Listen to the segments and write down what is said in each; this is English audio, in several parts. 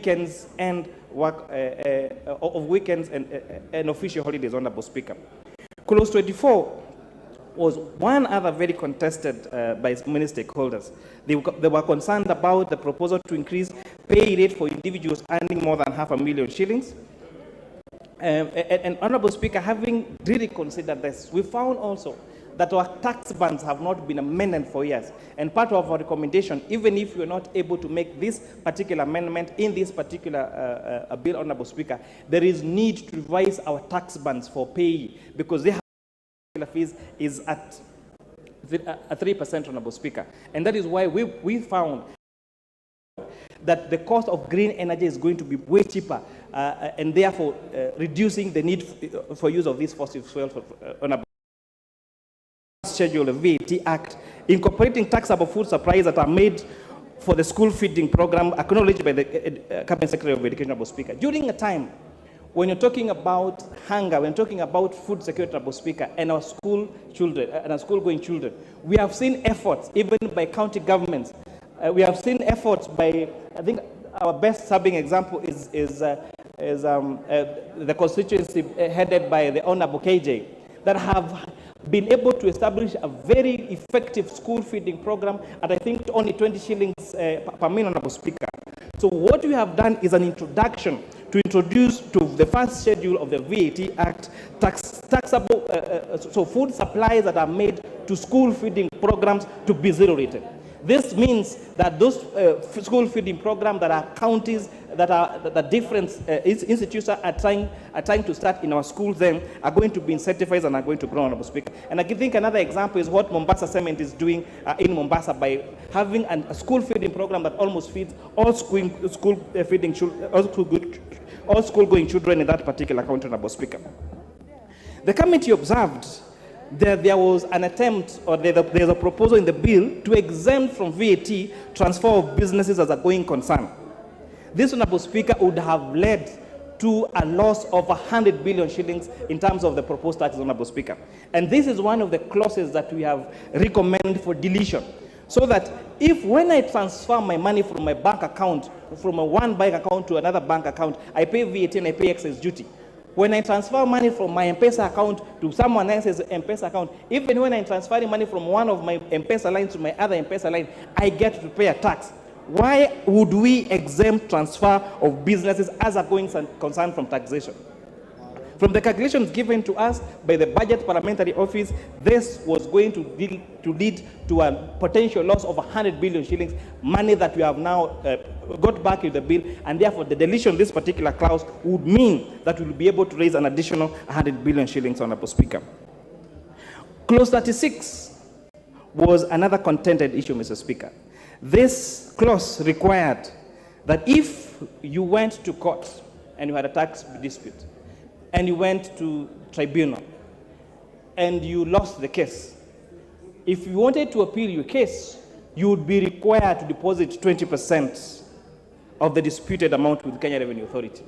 weekends and and official holidays, Honorable Speaker. Clause 24 was one other very contested by many stakeholders. They were concerned about the proposal to increase pay rate for individuals earning more than $500,000 shillings. And Honorable Speaker, having really considered this, we found also that our tax bands have not been amended for years. And part of our recommendation, even if you're not able to make this particular amendment in this particular bill, Honorable Speaker, there is need to revise our tax bands for pay, because they have fees is at 3%, Honorable Speaker. And that is why we found that the cost of green energy is going to be way cheaper, and therefore reducing the need for use of these fossil fuels, Honorable Schedule of VAT Act, incorporating taxable food supplies that are made for the school feeding program, acknowledged by the Cabinet Secretary of Education, Honorable Speaker. During a time when you're talking about hunger, when you're talking about food security, Honorable Speaker, and our school children, and our school-going children, we have seen efforts, even by county governments. We have seen efforts by, I think our best serving example is the constituency headed by the Honorable KJ, that have been able to establish a very effective school feeding program at, I think, only 20 shillings per meal, Honorable Speaker. So what we have done is an introduction to introduce to the first schedule of the VAT Act taxable, so food supplies that are made to school feeding programs to be zero rated. This means that those school feeding programs that are counties, that different institutions are trying to start in our schools then are going to be incentivized and are going to grow, Honorable Speaker. And I think another example is what Mombasa Cement is doing in Mombasa by having a school feeding program that almost feeds all school-going children in that particular county, Honorable Speaker. The committee observed that there was an attempt, or there's a proposal in the bill to exempt from VAT transfer of businesses as a going concern. This, Honorable Speaker, would have led to a loss of 100 billion shillings in terms of the proposed taxes, Honorable Speaker. And this is one of the clauses that we have recommended for deletion, so that if when I transfer my money from my bank account, from one bank account to another bank account, I pay VAT and I pay excess duty. When I transfer money from my M-Pesa account to someone else's M-Pesa account, even when I'm transferring money from one of my M-Pesa lines to my other M-Pesa line, I get to pay a tax. Why would we exempt transfer of businesses as a going concern from taxation? From the calculations given to us by the Budget Parliamentary Office, this was going to lead to a potential loss of 100 billion shillings, money that we have now got back in the bill, and therefore the deletion of this particular clause would mean that we will be able to raise an additional 100 billion shillings, Honorable Speaker. Clause 36 was another contended issue, Mr. Speaker. This clause required that if you went to court and you had a tax dispute, and you went to tribunal, and you lost the case, if you wanted to appeal your case, you would be required to deposit 20% of the disputed amount with Kenya Revenue Authority.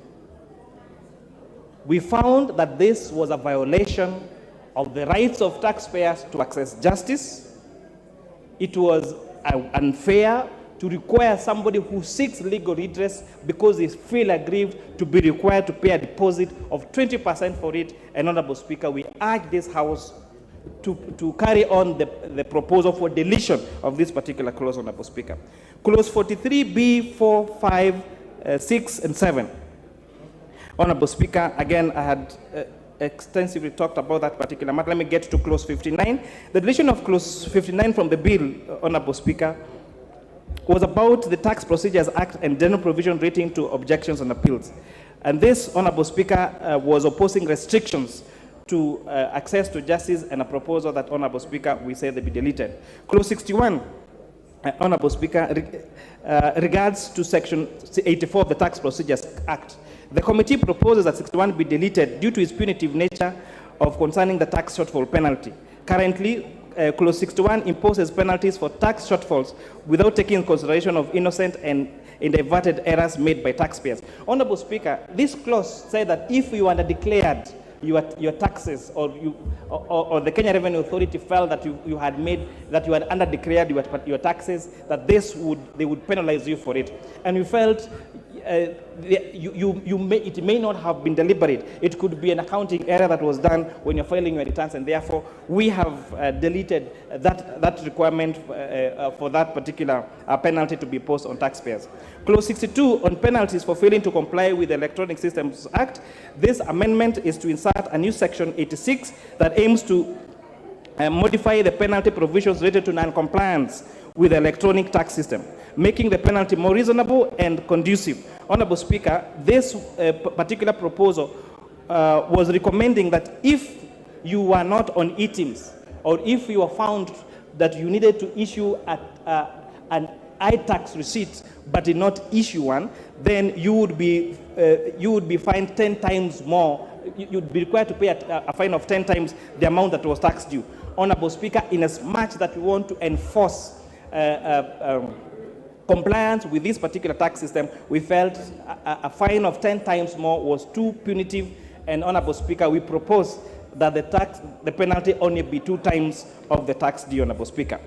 We found that this was a violation of the rights of taxpayers to access justice. It was unfair to require somebody who seeks legal redress because they feel aggrieved to be required to pay a deposit of 20% for it. And, Honorable Speaker, we urge this House to carry on the proposal for deletion of this particular clause, Honorable Speaker. Clause 43B, 4, 5, 6, and 7. Honorable Speaker, again, I had extensively talked about that particular matter. Let me get to clause 59. The deletion of clause 59 from the bill, Honorable Speaker, was about the Tax Procedures Act and general provision relating to objections and appeals. And this, Honorable Speaker, was opposing restrictions to access to justice, and a proposal that, Honorable Speaker, we say they be deleted. Clause 61, Honorable Speaker, regards to Section 84 of the Tax Procedures Act. The committee proposes that 61 be deleted due to its punitive nature of concerning the tax shortfall penalty. Currently, Clause 61 imposes penalties for tax shortfalls without taking into consideration of innocent and inadvertent errors made by taxpayers. Honorable Speaker, this clause said that if you underdeclared your taxes, or the Kenya Revenue Authority felt that you had underdeclared your taxes, that they would penalize you for it. And we felt it may not have been deliberate. It could be an accounting error that was done when you're filing your returns, and therefore we have deleted that requirement for that particular penalty to be imposed on taxpayers. Clause 62 on penalties for failing to comply with the Electronic Systems Act. This amendment is to insert a new section 86 that aims to modify the penalty provisions related to non-compliance with the electronic tax system, making the penalty more reasonable and conducive. Honorable Speaker, this particular proposal was recommending that if you were not on e-teams, or if you were found that you needed to issue an iTax receipt but did not issue one, then you would be fined 10 times more. You'd be required to pay a fine of 10 times the amount that was tax due. Honorable Speaker, in as much that we want to enforce compliance with this particular tax system, we felt a fine of 10 times more was too punitive, and Honorable Speaker, we propose that the penalty only be 2 times of the tax due, Honorable Speaker.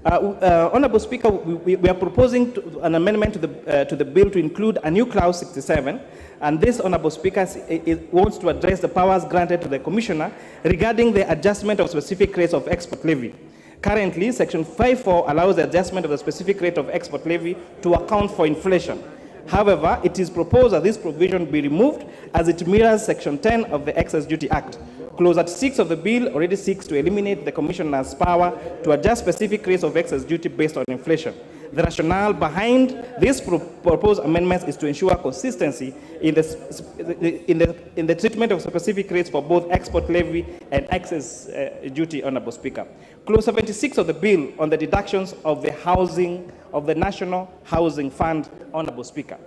Honorable Speaker, we are proposing an amendment to the bill to include a new clause 67, and this, Honorable Speaker, it wants to address the powers granted to the Commissioner regarding the adjustment of specific rates of export levy. Currently, Section 5.4 allows the adjustment of the specific rate of export levy to account for inflation. However, it is proposed that this provision be removed as it mirrors Section 10 of the Excess Duty Act. Clause 6 of the bill already seeks to eliminate the Commissioner's power to adjust specific rates of excess duty based on inflation. The rationale behind this proposed amendments is to ensure consistency in the treatment of specific rates for both export levy and excess duty, Honorable Speaker. Clause 76 of the bill on the deductions of the National Housing Fund, Honorable Speaker.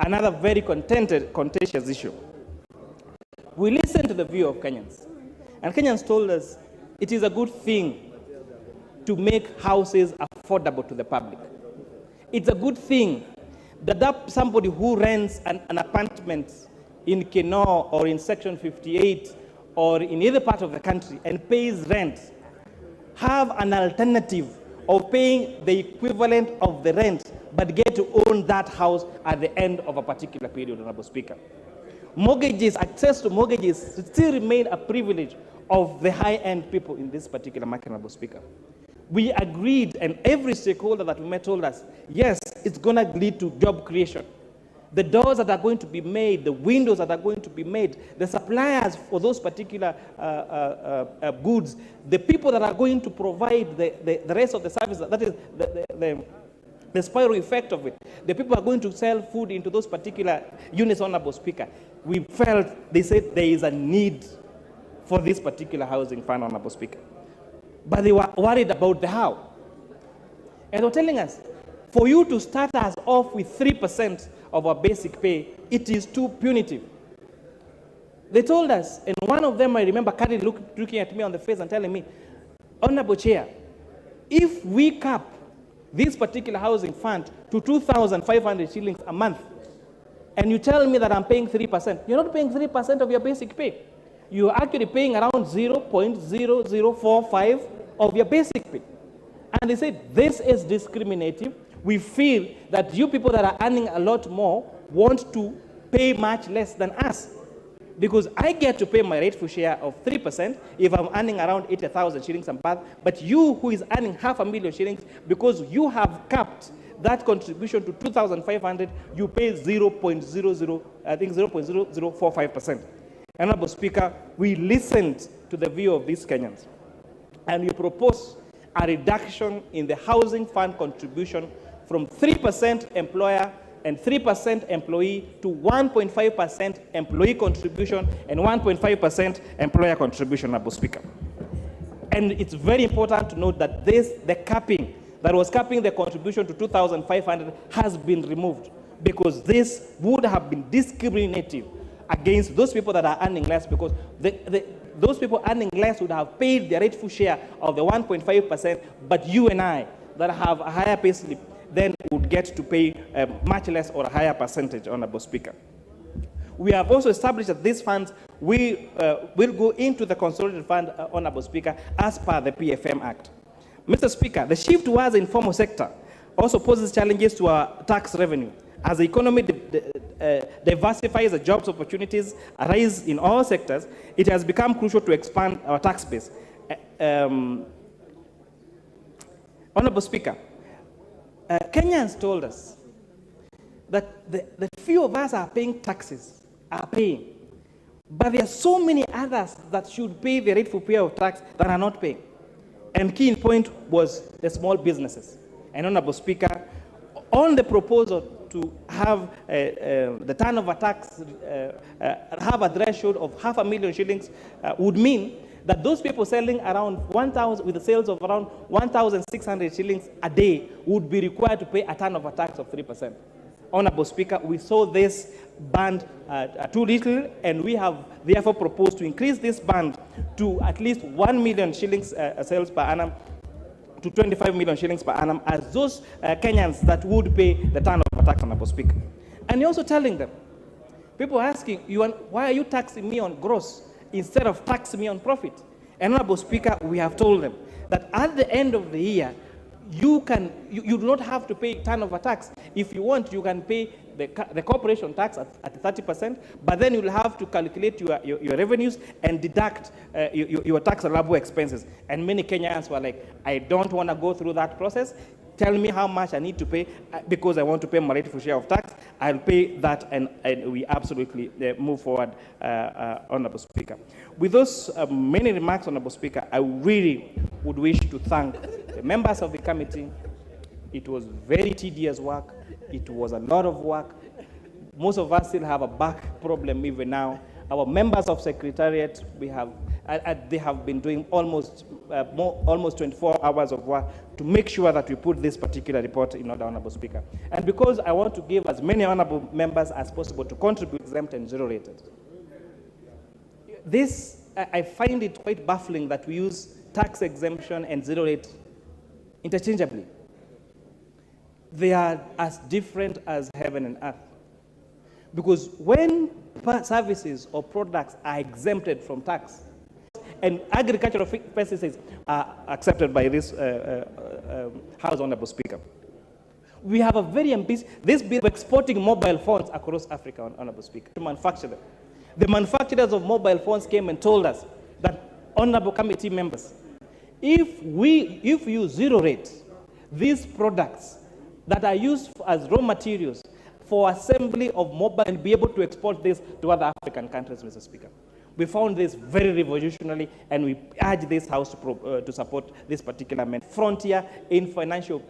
Another very contentious issue. We listened to the view of Kenyans, and Kenyans told us it is a good thing to make houses affordable to the public. It's a good thing that somebody who rents an apartment in Kenor or in Section 58 or in either part of the country and pays rent have an alternative of paying the equivalent of the rent but get to own that house at the end of a particular period, Honorable Speaker. Mortgages, access to mortgages still remain a privilege of the high-end people in this particular market, Honorable Speaker. We agreed, and every stakeholder that we met told us, yes, it's going to lead to job creation. The doors that are going to be made, the windows that are going to be made, the suppliers for those particular goods, the people that are going to provide the rest of the service, that is the spiral effect of it. The people are going to sell food into those particular units, Honorable Speaker. We felt, they said there is a need for this particular housing fund, Honorable Speaker. But they were worried about the how. And they were telling us, for you to start us off with 3% of our basic pay, it is too punitive. They told us, and one of them, I remember, looking at me on the face and telling me, Honorable Chair, if we cap this particular housing fund to 2,500 shillings a month, and you tell me that I'm paying 3%, you're not paying 3% of your basic pay. You're actually paying around 0.0045 of your basic pay. And they said, this is discriminative. We feel that you people that are earning a lot more want to pay much less than us. Because I get to pay my rightful share of 3% if I'm earning around 80,000 shillings a month, but you who is earning 500,000 shillings, because you have capped that contribution to 2,500, you pay 0.0045%. Honorable Speaker, we listened to the view of these Kenyans, and we propose a reduction in the housing fund contribution from 3% employer and 3% employee to 1.5% employee contribution and 1.5% employer contribution, Honorable Speaker. And it's very important to note that the capping that was capping the contribution to 2,500 has been removed, because this would have been discriminative against those people that are earning less, because those people earning less would have paid their rightful share of the 1.5%, but you and I that have a higher pay slip then would get to pay much less or a higher percentage, Honorable Speaker. We have also established that these funds will go into the consolidated fund, Honorable Speaker, as per the PFM Act. Mr. Speaker, the shift towards the informal sector also poses challenges to our tax revenue. As the economy diversifies, the jobs opportunities arise in all sectors, it has become crucial to expand our tax base. Honorable Speaker, Kenyans told us that the few of us are paying taxes, but there are so many others that should pay the rightful payer of tax that are not paying. And key in point was the small businesses. And Honorable Speaker, on the proposal to have the turnover tax have a threshold of 500,000 shillings would mean that those people selling around 1,000 with the sales of around 1,600 shillings a day would be required to pay a turnover tax of 3%. Honorable Speaker, we saw this band too little, and we have therefore proposed to increase this band to at least 1 million shillings sales per annum to 25 million shillings per annum as those Kenyans that would pay the turnover tax, Honorable Speaker. And you're also telling them, people are asking, why are you taxing me on gross instead of taxing me on profit? And Honorable Speaker, we have told them that at the end of the year, you do not have to pay turnover tax. If you want, you can pay the corporation tax at 30%, but then you'll have to calculate your revenues and deduct your tax allowable expenses. And many Kenyans were like, I don't want to go through that process. Tell me how much I need to pay because I want to pay my rightful share of tax. I'll pay that, and we absolutely move forward, Honorable Speaker. With those many remarks, Honorable Speaker, I really would wish to thank the members of the committee. It was very tedious work. It was a lot of work. Most of us still have a back problem even now. Our members of Secretariat, they have been doing almost 24 hours of work to make sure that we put this particular report in order, Honorable Speaker. And because I want to give as many honorable members as possible to contribute exempt and zero-rated, I find it quite baffling that we use tax exemption and zero-rate interchangeably. They are as different as heaven and earth. Because when services or products are exempted from tax, and agricultural pesticides are accepted by this House, Honorable Speaker, we have a very ambitious, this bill of exporting mobile phones across Africa, Honorable Speaker, to manufacture them. The manufacturers of mobile phones came and told us that, Honorable Committee members, if you zero-rate these products that are used as raw materials for assembly of mobile and be able to export this to other African countries, Mr. Speaker. We found this very revolutionary, and we urge this House to support this particular amendment. Frontier in financial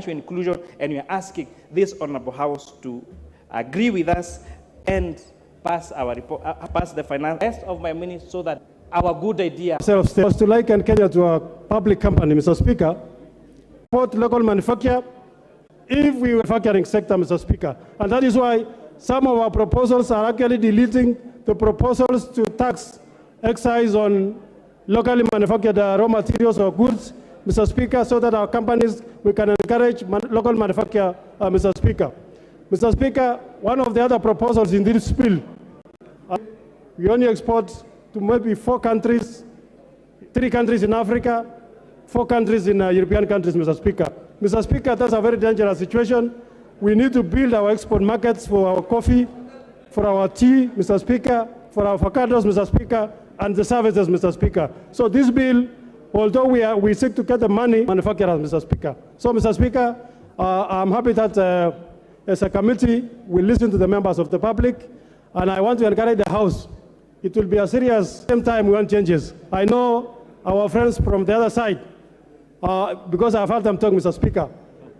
inclusion, and we are asking this Honorable House to agree with us and pass our report, pass the finance rest of my minutes so that our good idea was to liken Kenya to a public company, Mr. Speaker. Support local manufacture if we were manufacturing sector, Mr. Speaker. And that is why some of our proposals are actually deleting the proposals to tax excise on locally manufactured raw materials or goods, Mr. Speaker, so that our companies, we can encourage local manufacture, Mr. Speaker. Mr. Speaker, one of the other proposals in this bill, we only export to maybe 4 countries, 3 countries in Africa, 4 countries in European countries, Mr. Speaker. Mr. Speaker, that's a very dangerous situation. We need to build our export markets for our coffee, for our tea, Mr. Speaker, for our avocados, Mr. Speaker, and the services, Mr. Speaker. So this bill, although we seek to get the money, manufacturers, Mr. Speaker. So, Mr. Speaker, I'm happy that as a committee, we listen to the members of the public, and I want to encourage the House. It will be a serious, same time we want changes. I know our friends from the other side, because I've heard them talk, Mr. Speaker.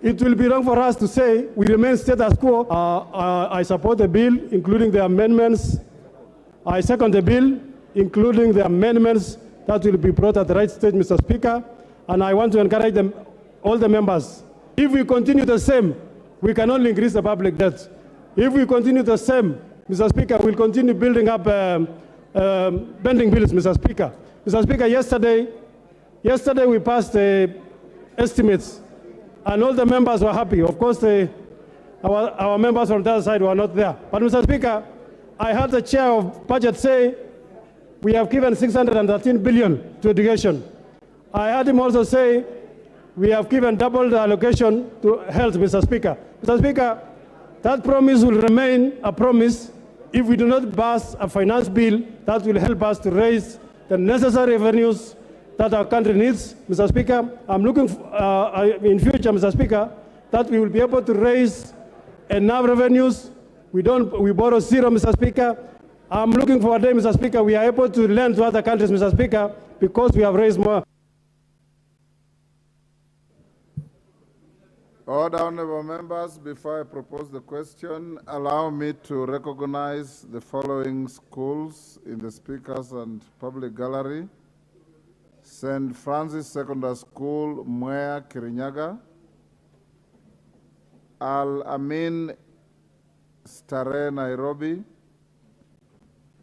It will be wrong for us to say we remain status quo. I support the bill, including the amendments. I second the bill, including the amendments that will be brought at the right stage, Mr. Speaker. And I want to encourage them, all the members. If we continue the same, we can only increase the public debt. If we continue the same, Mr. Speaker, we'll continue building up pending bills, Mr. Speaker. Mr. Speaker, yesterday we passed the estimates, and all the members were happy. Of course, our members from the other side were not there. But, Mr. Speaker, I heard the chair of budget say we have given 613 billion to education. I heard him also say we have given double the allocation to health, Mr. Speaker. Mr. Speaker, that promise will remain a promise if we do not pass a finance bill that will help us to raise the necessary revenues that our country needs. Mr. Speaker, I'm looking in future, Mr. Speaker, that we will be able to raise enough revenues. We borrow zero, Mr. Speaker. I'm looking for a day, Mr. Speaker, we are able to lend to other countries, Mr. Speaker, because we have raised more. Order, honorable members, before I propose the question, allow me to recognize the following schools in the Speakers and Public Gallery. St. Francis Secondary School, Mwea, Kirinyaga. Al-Amin Stare, Nairobi.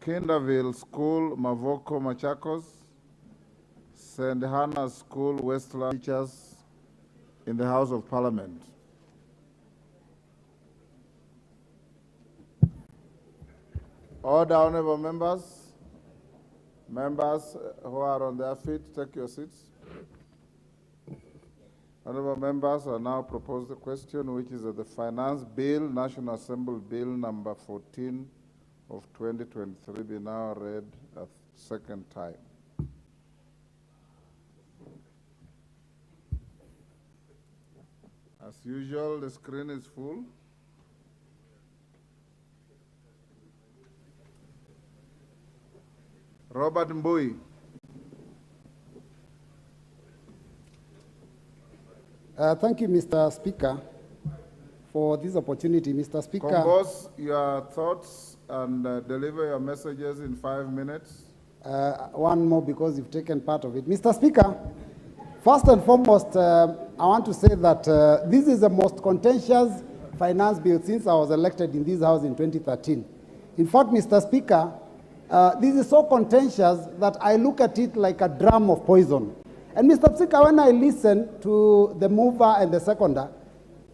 Kinderville School, Mavoko, Machakos. St. Hannah's School, Westland. Teachers in the House of Parliament. Order, honorable members. Members who are on their feet, take your seats. Honorable members, I now propose the question, which is that the Finance Bill, National Assembly Bill number 14 of 2023 be now read a second time. As usual, the screen is full. Robert Mbui. Thank you, Mr. Speaker, for this opportunity. Mr. Speaker. Compose your thoughts and deliver your messages in 5 minutes. One more because you've taken part of it. Mr. Speaker, first and foremost, I want to say that this is the most contentious finance bill since I was elected in this House in 2013. In fact, Mr. Speaker, this is so contentious that I look at it like a drum of poison. And Mr. Speaker, when I listen to the mover and the seconder,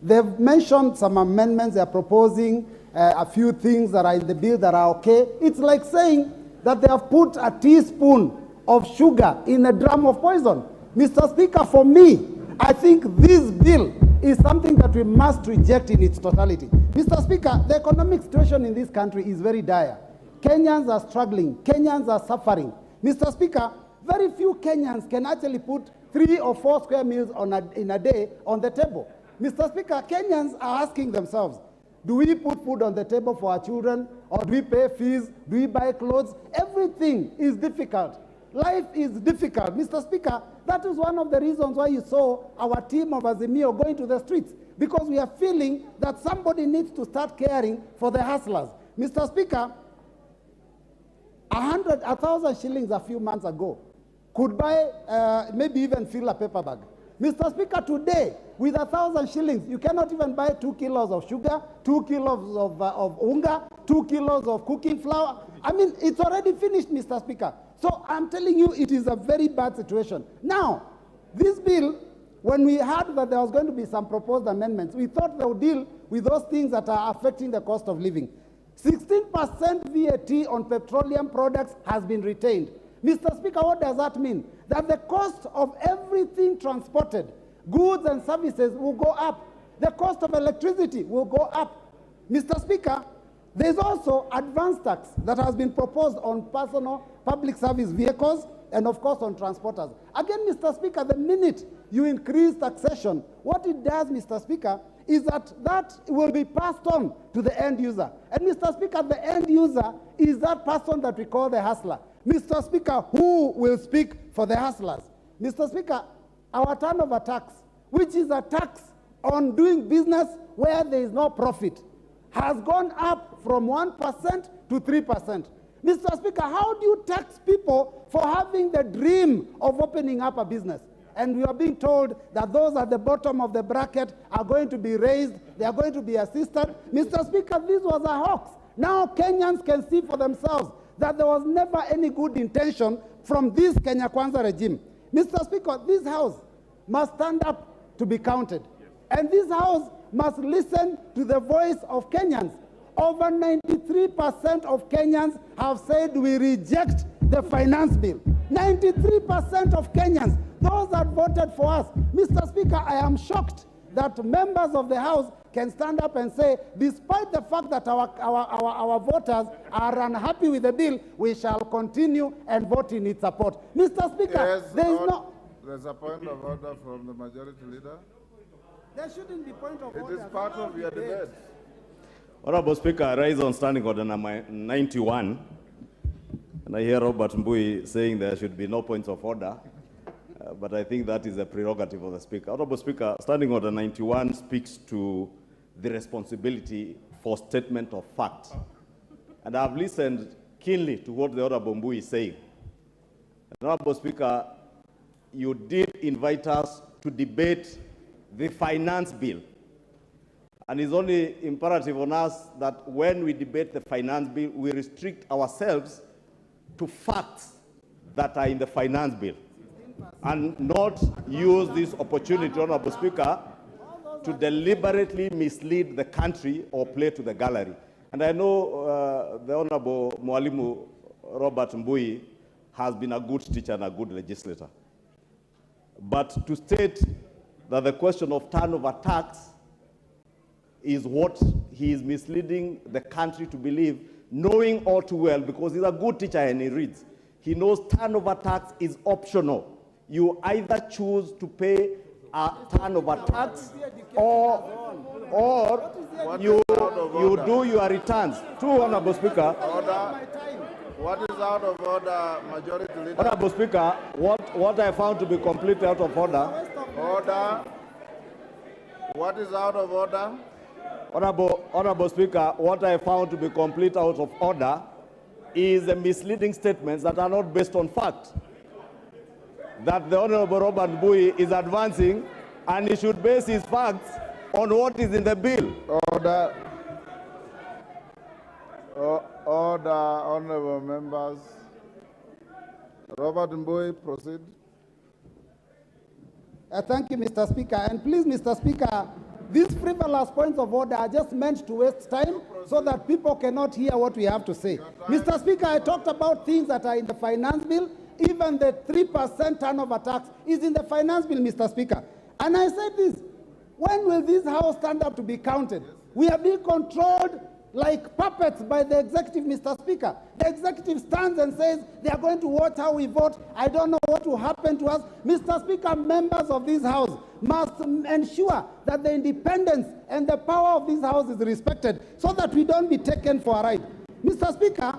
they've mentioned some amendments, they're proposing a few things that are in the bill that are okay. It's like saying that they have put a teaspoon of sugar in a drum of poison. Mr. Speaker, for me, I think this bill is something that we must reject in its totality. Mr. Speaker, the economic situation in this country is very dire. Kenyans are struggling. Kenyans are suffering. Mr. Speaker, very few Kenyans can actually put 3 or 4 square meals in a day on the table. Mr. Speaker, Kenyans are asking themselves, do we put food on the table for our children? Or do we pay fees? Do we buy clothes? Everything is difficult. Life is difficult. Mr. Speaker, that is one of the reasons why you saw our team of Azimio going to the streets, because we are feeling that somebody needs to start caring for the hustlers. Mr. Speaker, 1,000 shillings a few months ago could buy, maybe even fill a paper bag. Mr. Speaker, today, with 1,000 shillings, you cannot even buy 2 kilos of sugar, 2 kilos of unga, 2 kilos of cooking flour. I mean, it's already finished, Mr. Speaker. So I'm telling you, it is a very bad situation. Now, this bill, when we heard that there was going to be some proposed amendments, we thought they would deal with those things that are affecting the cost of living. 16% VAT on petroleum products has been retained. Mr. Speaker, what does that mean? That the cost of everything transported, goods and services, will go up. The cost of electricity will go up. Mr. Speaker, there's also advance tax that has been proposed on personal public service vehicles and, of course, on transporters. Again, Mr. Speaker, the minute you increase taxation, what it does, Mr. Speaker, is that will be passed on to the end user. And, Mr. Speaker, the end user is that person that we call the hustler. Mr. Speaker, who will speak for the hustlers? Mr. Speaker, our turnover tax, which is a tax on doing business where there is no profit, has gone up from 1% to 3%. Mr. Speaker, how do you tax people for having the dream of opening up a business? And we are being told that those at the bottom of the bracket are going to be raised, they are going to be assisted. Mr. Speaker, this was a hoax. Now Kenyans can see for themselves that there was never any good intention from this Kenya Kwanza regime. Mr. Speaker, this House must stand up to be counted. And this House must listen to the voice of Kenyans. Over 93% of Kenyans have said we reject the finance bill. 93% of Kenyans. those that voted for us. Mr. Speaker, I am shocked that members of the House can stand up and say, despite the fact that our voters are unhappy with the bill, we shall continue and vote in its support. Mr. Speaker, Yes, there's a point of order from the majority leader. There shouldn't be point of order. It is part of your debate. Honorable Speaker, I rise on standing order number 91, and I hear Robert Mbui saying there should be no points of order, but I think that is a prerogative of the Speaker. Honorable Speaker, standing order 91 speaks to the responsibility for statement of fact, and I have listened keenly to what the Honorable Mbui is saying. Honorable Speaker, you did invite us to debate the finance bill. And it's only imperative on us that when we debate the finance bill, we restrict ourselves to facts that are in the finance bill and not use this opportunity, Honorable Speaker, to deliberately mislead the country or play to the gallery. And I know the Honorable Mwalimu Robert Mbui has been a good teacher and a good legislator. But to state that the question of turnover tax is what he is misleading the country to believe, knowing all too well, because he's a good teacher and he reads. He knows turnover tax is optional. You either choose to pay a turnover tax or you do your returns. True, Honorable Speaker. Order. What is out of order, Majority Leader? Honorable Speaker, what I found to be completely out of order. Order. What is out of order? Honorable Speaker, what I found to be complete out of order is the misleading statements that are not based on fact, that the Honorable Robert Mbui is advancing, and he should base his facts on what is in the bill. Order. Order, honorable members. Robert Mbui, proceed. Thank you, Mr. Speaker. And please, Mr. Speaker, these frivolous points of order are just meant to waste time so that people cannot hear what we have to say. Mr. Speaker, I talked about things that are in the finance bill. Even the 3% turnover tax is in the finance bill, Mr. Speaker. And I said this, when will this House stand up to be counted? We are being controlled like puppets by the executive, Mr. Speaker. The executive stands and says they are going to watch how we vote. I don't know what will happen to us. Mr. Speaker, members of this House must ensure that the independence and the power of this House is respected so that we don't be taken for a ride. Mr. Speaker,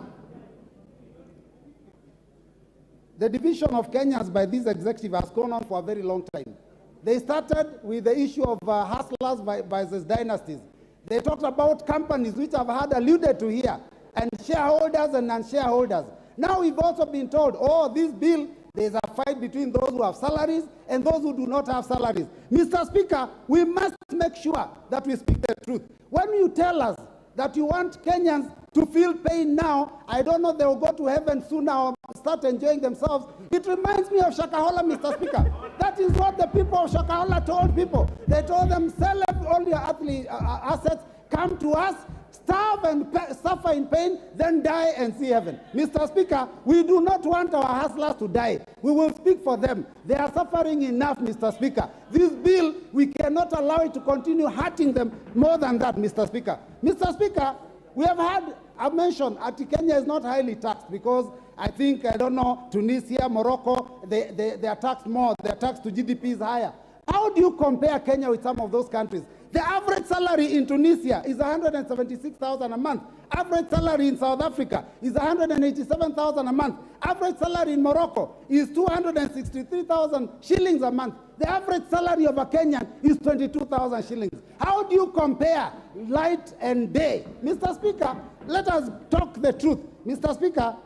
the division of Kenyans by this executive has gone on for a very long time. They started with the issue of hustlers versus dynasties. They talked about companies which I've had alluded to here, and shareholders and non-shareholders. Now we've also been told, oh, this bill, there's a fight between those who have salaries and those who do not have salaries. Mr. Speaker, we must make sure that we speak the truth. When you tell us that you want Kenyans to feel pain now, I don't know, they will go to heaven soon or start enjoying themselves. It reminds me of Shakahola, Mr. Speaker. That is what the people of Shakahola told people. They told them, sell all your assets, come to us, starve and suffer in pain, then die and see heaven. Mr. Speaker, we do not want our hustlers to die. We will speak for them. They are suffering enough, Mr. Speaker. This bill, we cannot allow it to continue hurting them more than that, Mr. Speaker. Mr. Speaker, we have had a mention that Kenya is not highly taxed because I think, I don't know, Tunisia, Morocco, they are taxed more. Their tax to GDP is higher. How do you compare Kenya with some of those countries? The average salary in Tunisia is 176,000 a month. Average salary in South Africa is 187,000 a month. Average salary in Morocco is 263,000 shillings a month. The average salary of a Kenyan is 22,000 shillings. How do you compare light and day? Mr. Speaker, let us talk the truth. Mr. Speaker,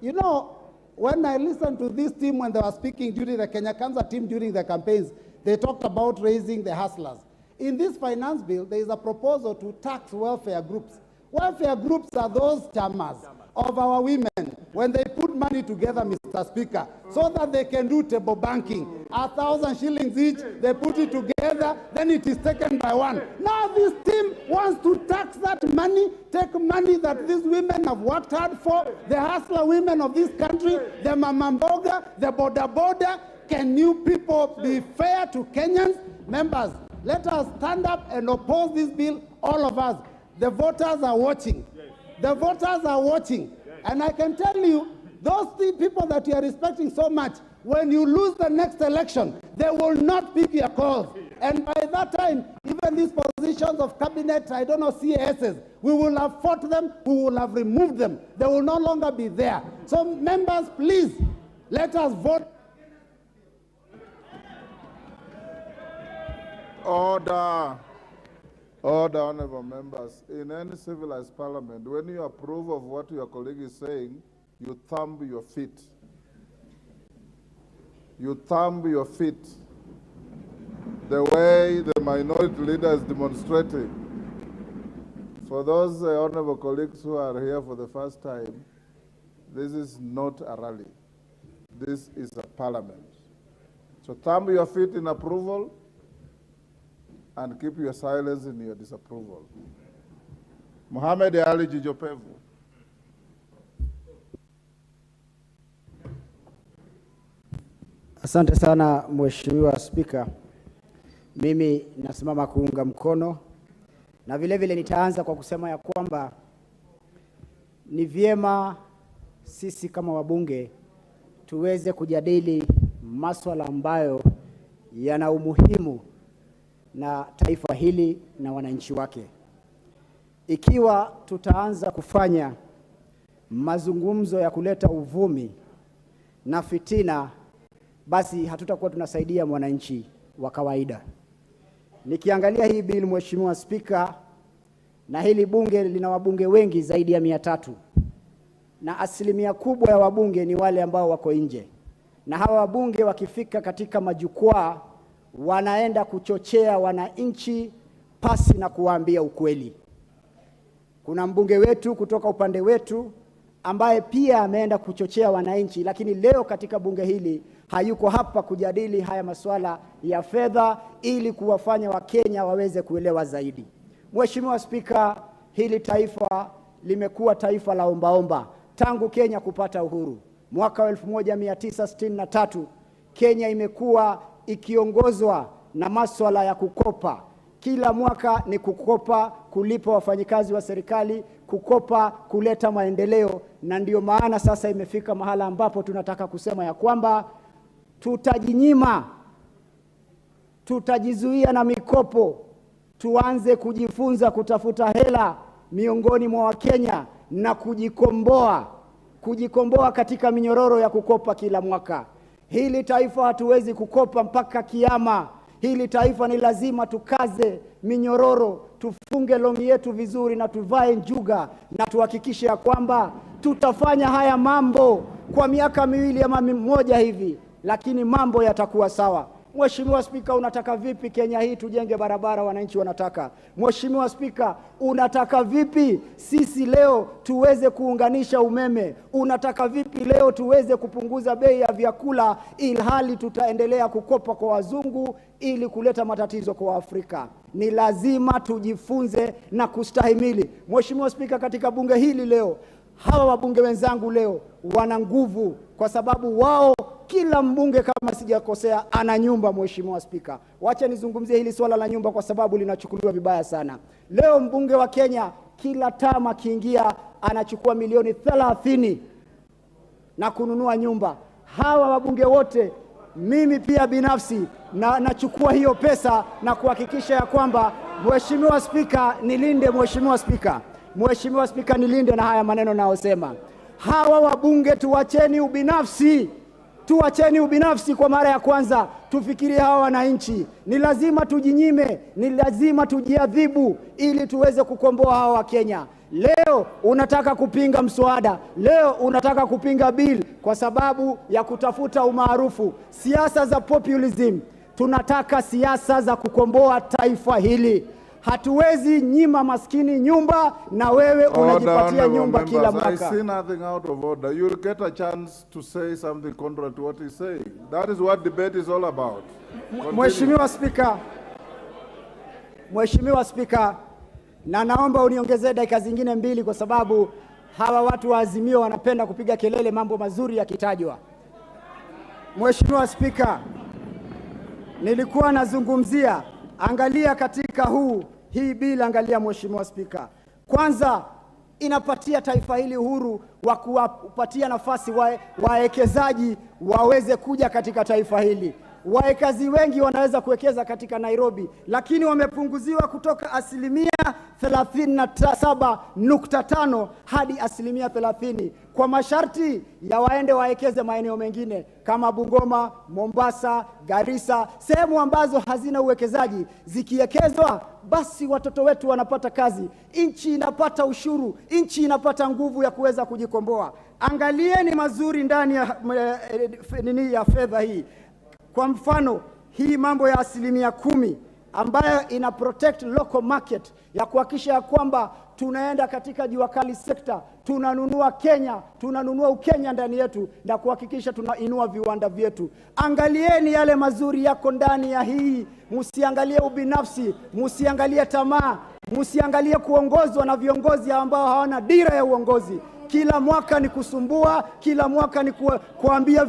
you know, when I listened to this team when they were speaking during the Kenya Kwanza team during the campaigns, they talked about raising the hustlers. In this finance bill, there is a proposal to tax welfare groups. Welfare groups are those chamas of our women when they put money together, Mr. Speaker, so that they can do table banking. 1,000 shillings each, they put it together, then it is taken by one. Now this team wants to tax that money, take money that these women have worked hard for, the hustler women of this country, the mamamboga, the boda boda. Can you people be fair to Kenyans? Members, let us stand up and oppose this bill, all of us. The voters are watching. The voters are watching. And I can tell you, those three people that you are respecting so much, when you lose the next election, they will not pick your calls. And by that time, even these positions of cabinet, I don't know, CASs, we will have fought them, we will have removed them. They will no longer be there. So members, please, let us vote. Order. Order, honorable members. In any civilized parliament, when you approve of what your colleague is saying, you thumb your feet. You thumb your feet. The way the minority leader is demonstrating. For those honorable colleagues who are here for the first time, this is not a rally. This is a parliament. So thumb your feet in approval and keep your silence in your disapproval. Mohamed Ali Jijopevu. Asante sana Mheshimiwa Spika. Mimi nasimama kuunga mkono na vile vile nitaanza kwa kusema ya kwamba ni vyema sisi kama wabunge tuweze kujadili masuala ambayo yana umuhimu na taifa hili na wananchi wake. Ikiwa tutaanza kufanya mazungumzo ya kuleta uvumi na fitina, basi hatutakuwa tunasaidia mwananchi wa kawaida. Nikiangalia hii bill Mheshimiwa Spika, na hili bunge lina wabunge wengi zaidi ya 300. Na asilimia kubwa ya wabunge ni wale ambao wako nje. Na hawa wabunge wakifika katika majukwaa wanaenda kuchochea wananchi pasi na kuwaambia ukweli. Kuna mbunge wetu kutoka upande wetu ambaye pia ameenda kuchochea wananchi, lakini leo katika bunge hili hayuko hapa kujadili haya masuala ya fedha ili kuwafanya Wakenya waweze kuelewa zaidi. Mheshimiwa Spika, hili taifa limekuwa taifa la ombaomba tangu Kenya kupata uhuru. Mwaka 1963 Kenya imekuwa ikiongozwa na masuala ya kukopa. Kila mwaka ni kukopa, kulipa wafanyikazi wa serikali, kukopa, kuleta maendeleo, na ndio maana sasa imefika mahala ambapo tunataka kusema ya kwamba tutajinyima, tutajizuia na mikopo, tuanze kujifunza kutafuta hela miongoni mwa Wakenya na kujikomboa katika minyororo ya kukopa kila mwaka. Hili taifa hatuwezi kukopa mpaka kiyama. Hili taifa ni lazima tukaze minyororo, tufunge longi yetu vizuri na tuvae njuga, na tuhakikishe ya kwamba tutafanya haya mambo kwa miaka 2 ama 1 hivi, lakini mambo yatakuwa sawa. Mheshimiwa Spika, unataka vipi Kenya hii tujenge barabara wananchi wanataka? Mheshimiwa Spika, unataka vipi sisi leo tuweze kuunganisha umeme? Unataka vipi leo tuweze kupunguza bei ya vyakula ilhali tutaendelea kukopa kwa wazungu ili kuleta matatizo kwa Afrika? Ni lazima tujifunze na kustahimili. Mheshimiwa Spika, katika bunge hili leo, hawa wabunge wenzangu leo wana nguvu kwa sababu wao, kila mbunge kama sijakosea ana nyumba. Mheshimiwa Spika, wacha nizungumzie hili swala la nyumba kwa sababu linachukuliwa vibaya sana. Leo mbunge wa Kenya kila tama kiingia anachukua milioni 30 na kununua nyumba. Hawa wabunge wote, mimi pia binafsi nachukua hiyo pesa na kuhakikisha ya kwamba Mheshimiwa Spika nilinde. Mheshimiwa Spika nilinde na haya maneno naosema. Hawa wabunge tuacheni ubinafsi. Tuacheni ubinafsi kwa mara ya kwanza, tufikirie hawa wananchi. Ni lazima tujinyime, ni lazima tujiadhibu ili tuweze kukomboa hawa wa Kenya. Leo unataka kupinga mswada, leo unataka kupinga bill kwa sababu ya kutafuta umaarufu. Siasa za populism. Tunataka siasa za kukomboa taifa hili. Hatuwezi nyima maskini nyumba na wewe unajipatia nyumba kila mwaka. I see nothing out of order. You'll get a chance to say something contrary to what he's saying. That is what debate is all about. Mheshimiwa Spika, na naomba uniongezee dakika zingine 2 kwa sababu hawa watu wa Azimio wanapenda kupiga kelele mambo mazuri yakitajwa. Mheshimiwa Spika, nilikuwa nazungumzia, angalia katika hii bila, angalia Mheshimiwa Spika. Kwanza inapatia taifa hili uhuru wa kuwapatia nafasi wawekezaji waweze kuja katika taifa hili. Wawekezaji wengi wanaweza kuwekeza katika Nairobi, lakini wamepunguziwa kutoka asilimia 37.5 hadi asilimia 30 kwa masharti ya waende wawekeze maeneo mengine kama Bungoma, Mombasa, Garissa, sehemu ambazo hazina uwekezaji. Zikiwekezwa, basi watoto wetu wanapata kazi, nchi inapata ushuru, nchi inapata nguvu ya kuweza kujikomboa. Angalieni mazuri ndani ya fedha hii. Kwa mfano, hii mambo ya asilimia 10 ambayo ina protect local market, ya kuhakikisha kwamba tunaenda katika jua kali sekta, tunanunua Kenya, tunanunua Ukenya ndani yetu na kuhakikisha tunainua viwanda vyetu. Angalieni yale mazuri yako ndani ya hii, msiangalie ubinafsi, msiangalie tamaa, msiangalie kuongozwa na viongozi ambao hawana dira ya uongozi. Kila mwaka ni kusumbua, kila mwaka ni kuambia.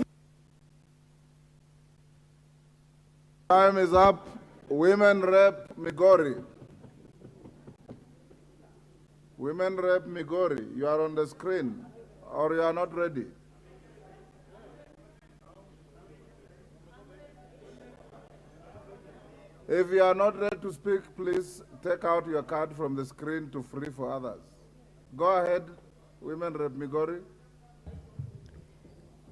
Time is up. Women Rep Migori. Women Rep Migori, you are on the screen, or you are not ready. If you are not ready to speak, please take out your card from the screen to free for others. Go ahead, Women Rep Migori.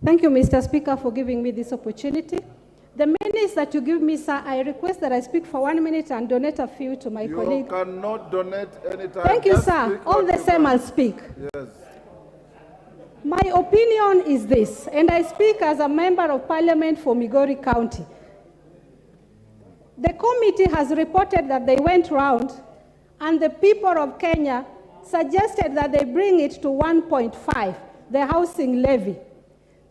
Thank you, Mr. Speaker, for giving me this opportunity. The minutes that you give me, sir, I request that I speak for 1 minute and donate a few to my colleague. You cannot donate any time. Thank you, sir. All the same, I'll speak. Yes. My opinion is this, and I speak as a member of parliament for Migori County. The committee has reported that they went round and the people of Kenya suggested that they bring it to 1.5, the housing levy.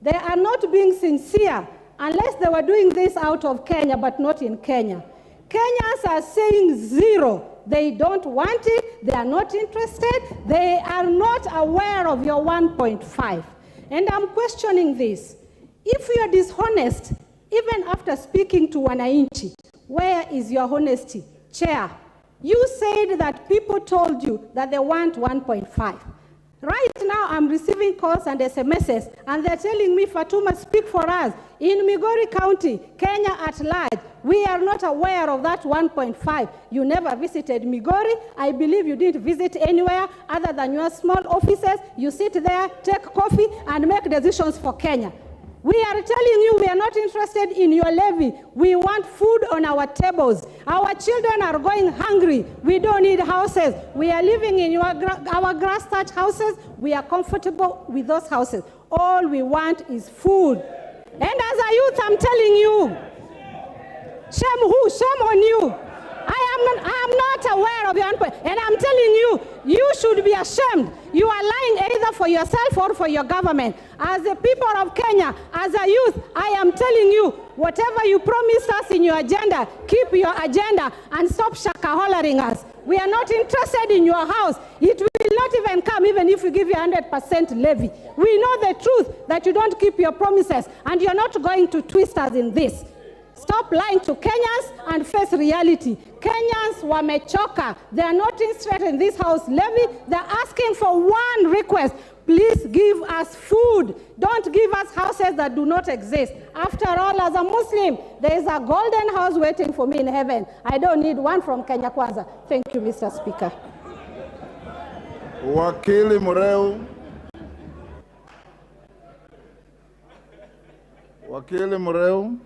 They are not being sincere unless they were doing this out of Kenya, but not in Kenya. Kenyans are saying 0. They don't want it. They are not interested. They are not aware of your 1.5. And I'm questioning this. If you are dishonest, even after speaking to Wananchi, where is your honesty? Chair, you said that people told you that they want 1.5. Right now, I'm receiving calls and SMSs, and they're telling me, Fatuma, speak for us. In Migori County, Kenya at large, we are not aware of that 1.5. You never visited Migori. I believe you didn't visit anywhere other than your small offices. You sit there, take coffee, and make decisions for Kenya. We are telling you we are not interested in your levy. We want food on our tables. Our children are going hungry. We don't need houses. We are living in our grass thatch houses. We are comfortable with those houses. All we want is food. And as a youth, I'm telling you, shame who? Shame on you. I am not aware of your input. And I'm telling you, you should be ashamed. You are lying either for yourself or for your government. As the people of Kenya, as a youth, I am telling you, whatever you promised us in your agenda, keep your agenda and stop shaka-hollering us. We are not interested in your house. It will not even come even if we give you 100% levy. We know the truth that you don't keep your promises, and you're not going to twist us in this. Stop lying to Kenyans and face reality. Kenyans wamechoka. They are not interested in this house levy. They're asking for one request. Please give us food. Don't give us houses that do not exist. After all, as a Muslim, there is a golden house waiting for me in heaven. I don't need one from Kenya Kwanza. Thank you, Mr. Speaker. Wakili Mureu. Wakili Mureu.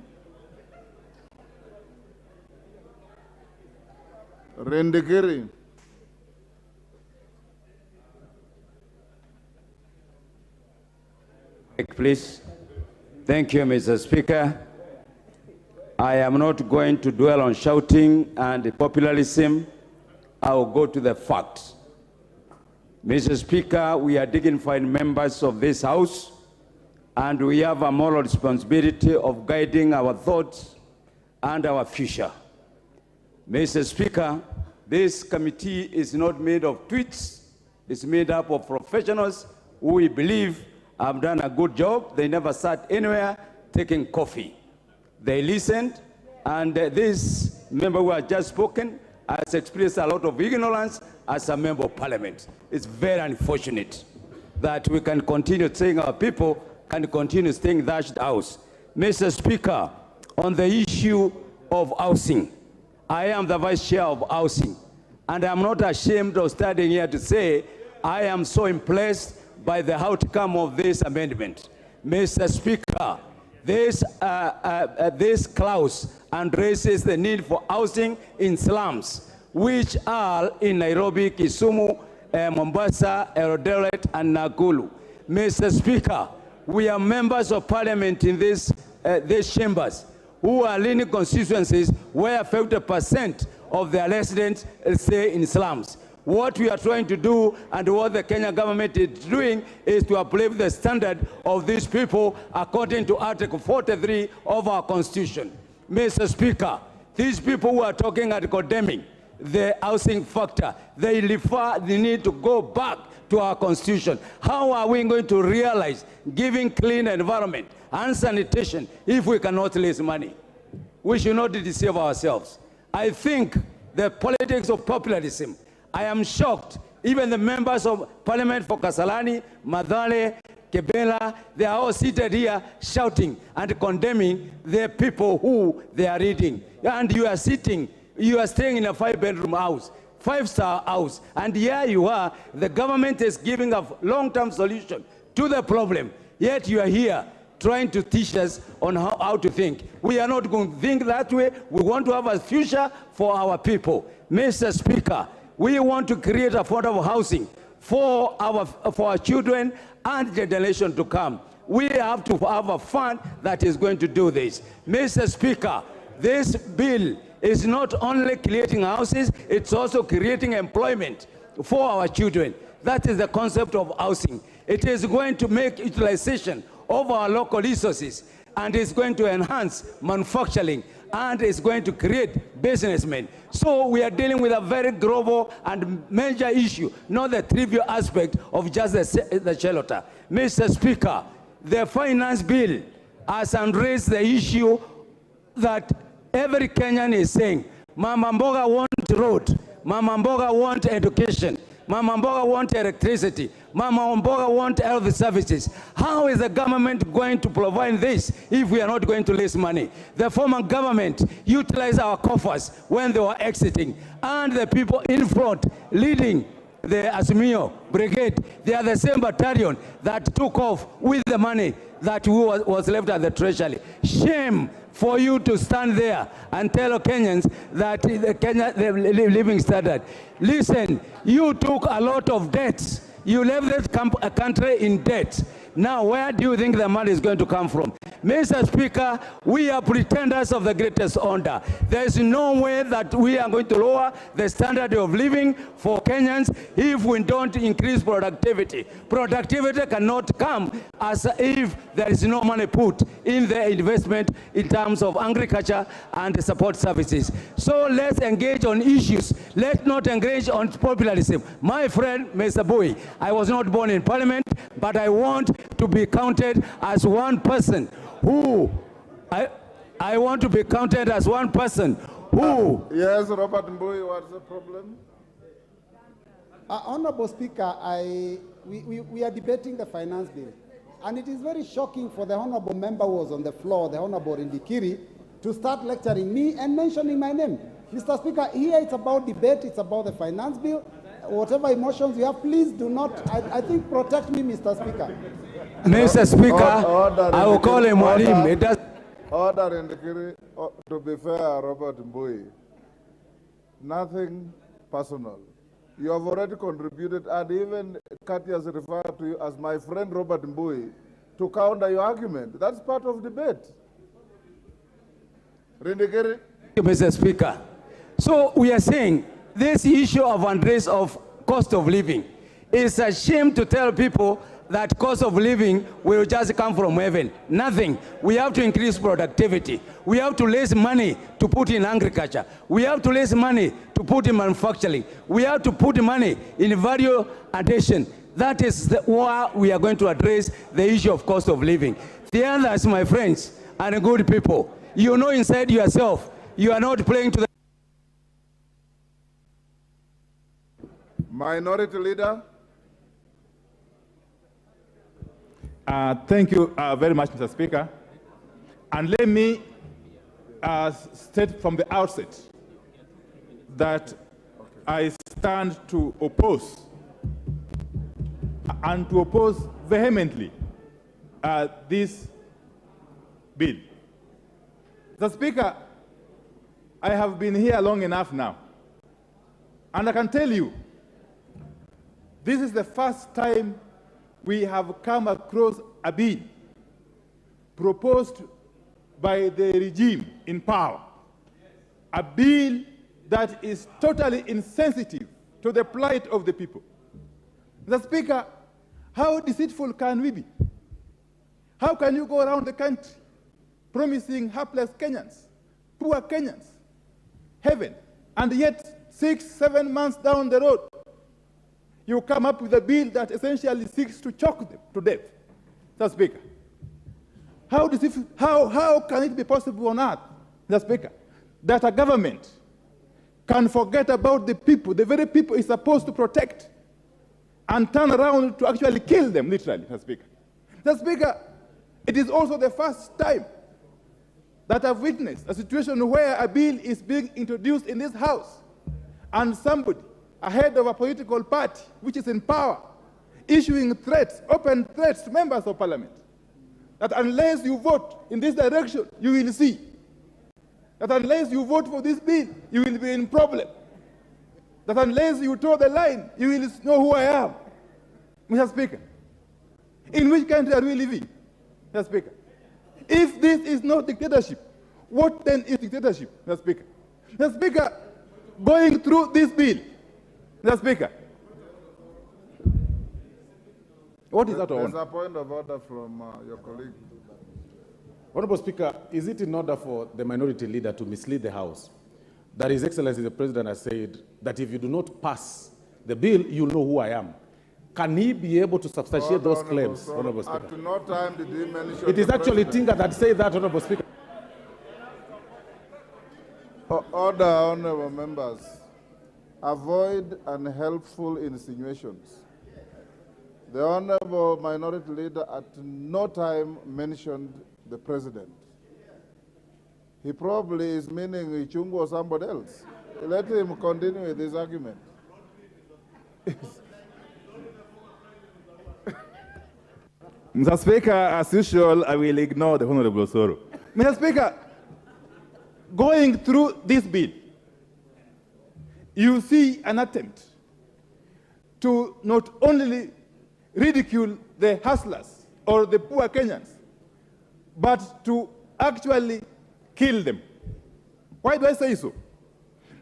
Rendikiri. Please. Thank you, Mr. Speaker. I am not going to dwell on shouting and populism. I will go to the facts. Mr. Speaker, we are dignified members of this House, and we have a moral responsibility of guiding our thoughts and our future. Mr. Speaker, this committee is not made of tweets. It's made up of professionals who we believe have done a good job. They never sat anywhere taking coffee. They listened, and this member who has just spoken has expressed a lot of ignorance as a member of parliament. It's very unfortunate that we can continue saying our people can continue staying in that house. Mr. Speaker, on the issue of housing, I am the vice chair of housing, and I'm not ashamed of standing here to say I am so impressed by the outcome of this amendment. Mr. Speaker, this clause addresses the need for housing in slums, which are in Nairobi, Kisumu, Mombasa, Eldoret, and Nakuru. Mr. Speaker, we are members of parliament in these chambers who are leading constituencies where 50% of their residents stay in slums. What we are trying to do and what the Kenya government is doing is to uplift the standard of these people according to Article 43 of our Constitution. Mr. Speaker, these people who are talking and condemning the housing factor, they refer the need to go back to our Constitution. How are we going to realize giving clean environment and sanitation if we cannot raise money? We should not deceive ourselves. I think the politics of populism, I am shocked. Even the members of parliament for Kasarani, Mathare, Kebela, they are all seated here shouting and condemning the people who they are reading. And you are sitting, you are staying in a 5-bedroom house, 5-star house, and here you are, the government is giving a long-term solution to the problem, yet you are here trying to teach us on how to think. We are not going to think that way. We want to have a future for our people. Mr. Speaker, we want to create affordable housing for our children and generation to come. We have to have a fund that is going to do this. Mr. Speaker, this bill is not only creating houses, it's also creating employment for our children. That is the concept of housing. It is going to make utilization of our local resources, and it's going to enhance manufacturing, and it's going to create businessmen. So we are dealing with a very global and major issue, not the trivial aspect of just the shelter. Mr. Speaker, the finance bill has addressed the issue that every Kenyan is saying, Mama Mboga want road, Mama Mboga want education, Mama Mboga want electricity, Mama Mboga want health services. How is the government going to provide this if we are not going to raise money? The former government utilized our coffers when they were exiting, and the people in front leading the Azimio brigade, they are the same battalion that took off with the money that was left at the treasury. Shame for you to stand there and tell Kenyans that the living standard. Listen, you took a lot of debts. You left this country in debt. Now, where do you think the money is going to come from? Mr. Speaker, we are pretenders of the greatest honor. There is no way that we are going to lower the standard of living for Kenyans if we don't increase productivity. Productivity cannot come as if there is no money put in the investment in terms of agriculture and support services. So let's engage on issues. Let's not engage on populism. My friend, Mr. Bowie, I was not born in parliament, but I want to be counted as one person who, I want to be counted as one person who... Yes, Robert Mbui, what's the problem? Honorable Speaker, we are debating the finance bill. And it is very shocking for the honorable member who was on the floor, the Honorable Indikiri, to start lecturing me and mentioning my name. Mr. Speaker, here it's about debate, it's about the finance bill. Whatever emotions you have, please do not, I think, protect me, Mr. Speaker. Mr. Speaker, I will call him Walim. Order in the Kiri. To be fair, Robert Mbui, nothing personal. You have already contributed, and even Kati has referred to you as my friend Robert Mbui to counter your argument. That's part of debate. Rindikiri. Mr. Speaker, so we are saying this issue of address of cost of living is a shame to tell people that cost of living will just come from heaven. Nothing. We have to increase productivity. We have to raise money to put in agriculture. We have to raise money to put in manufacturing. We have to put money in value addition. That is why we are going to address the issue of cost of living. The others, my friends, and good people. You know inside yourself, you are not playing to the... Minority Leader. Thank you very much, Mr. Speaker. And let me state from the outset that I stand to oppose and to oppose vehemently this bill. Mr. Speaker, I have been here long enough now, and I can tell you, this is the first time we have come across a bill proposed by the regime in power, a bill that is totally insensitive to the plight of the people. Mr. Speaker, how deceitful can we be? How can you go around the country promising hapless Kenyans, poor Kenyans, heaven, and yet 6-7 months down the road, you come up with a bill that essentially seeks to choke them to death? Mr. Speaker, how can it be possible on earth, Mr. Speaker, that a government can forget about the people, the very people it's supposed to protect, and turn around to actually kill them, literally, Mr. Speaker? Mr. Speaker, it is also the first time that I've witnessed a situation where a bill is being introduced in this House, and somebody, a head of a political party which is in power, issuing threats, open threats to members of parliament, that unless you vote in this direction, you will see. That unless you vote for this bill, you will be in problem. That unless you toe the line, you will know who I am. Mr. Speaker, in which country are we living, Mr. Speaker? If this is not dictatorship, what then is dictatorship, Mr. Speaker? Mr. Speaker, going through this bill, Mr. Speaker, what is that on? There's a point of order from your colleague. Honorable Speaker, is it in order for the minority leader to mislead the House that His Excellency the President has said that if you do not pass the bill, you'll know who I am? Can he be able to substantiate those claims, Honorable Speaker? At no time did he mention It is actually Tinga that said that, Honorable Speaker. Order, honorable members. Avoid unhelpful insinuations. The honorable minority leader at no time mentioned the president. He probably is meaning Ichungu or somebody else. Let him continue with his argument. Mr. Speaker, as usual, I will ignore the Honorable Soro. Mr. Speaker, going through this bill, you see an attempt to not only ridicule the hustlers or the poor Kenyans, but to actually kill them. Why do I say so?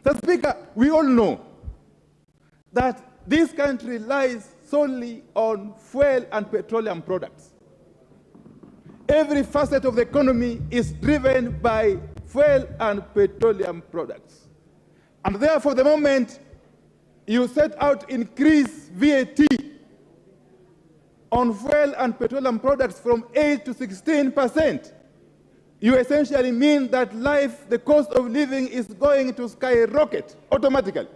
Mr. Speaker, we all know that this country lies solely on fuel and petroleum products. Every facet of the economy is driven by fuel and petroleum products. And therefore, the moment you set out to increase VAT on fuel and petroleum products from 8 to 16%, you essentially mean that life, the cost of living is going to skyrocket automatically.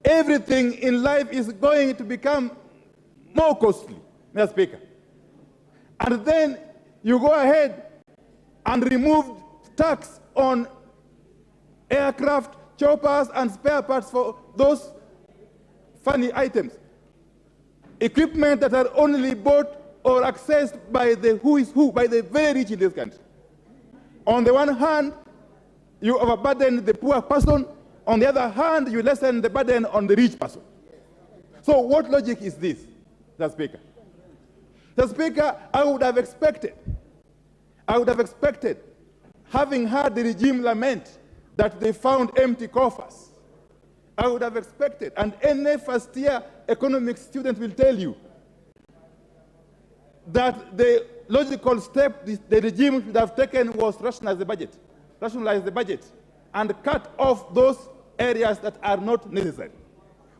Everything in life is going to become more costly, Mr. Speaker. And then you go ahead and remove tax on aircraft, choppers, and spare parts for those funny items. Equipment that are only bought or accessed by the who is who, by the very rich in this country. On the one hand, you overburden the poor person. On the other hand, you lessen the burden on the rich person. So what logic is this, Mr. Speaker? Mr. Speaker, I would have expected, having heard the regime lament that they found empty coffers, I would have expected, and any first-year economics student will tell you, that the logical step the regime should have taken was rationalize the budget, and cut off those areas that are not necessary.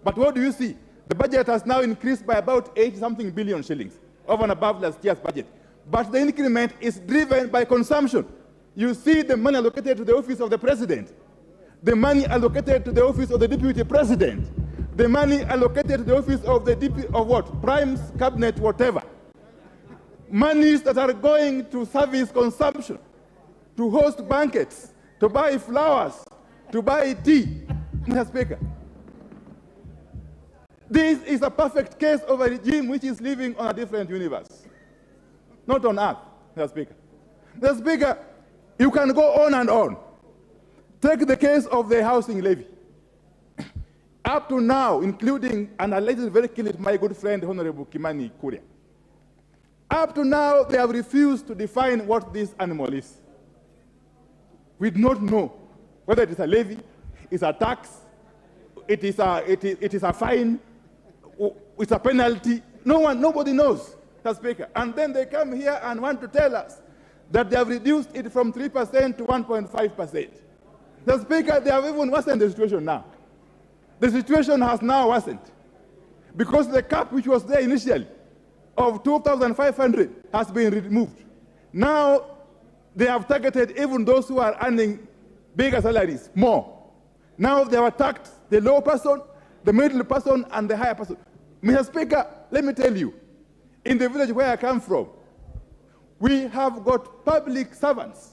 But what do you see? The budget has now increased by about 80-something billion shillings, over and above last year's budget. but the increment is driven by consumption. You see the money allocated to the office of the president, the money allocated to the office of the deputy president, the money allocated to the office of the prime cabinet, whatever. Monies that are going to service consumption, to host banquets, to buy flowers, to buy tea. Mr. Speaker, this is a perfect case of a regime which is living on a different universe, not on earth, Mr. Speaker. Mr. Speaker, you can go on and on. Take the case of the housing levy. Up to now, including, and I let it very clear, my good friend, Honorable Kimani Kuria. Up to now, they have refused to define what this animal is. We do not know whether it is a levy, it's a tax, it is a fine, it's a penalty. Nobody knows, Mr. Speaker. And then they come here and want to tell us that they have reduced it from 3% to 1.5%. Mr. Speaker, they have even worsened the situation now. The situation has now worsened because the cap which was there initially of 2,500 has been removed. Now they have targeted even those who are earning bigger salaries more. Now they have attacked the low person, the middle person, and the higher person. Mr. Speaker, let me tell you, in the village where I come from, we have got public servants.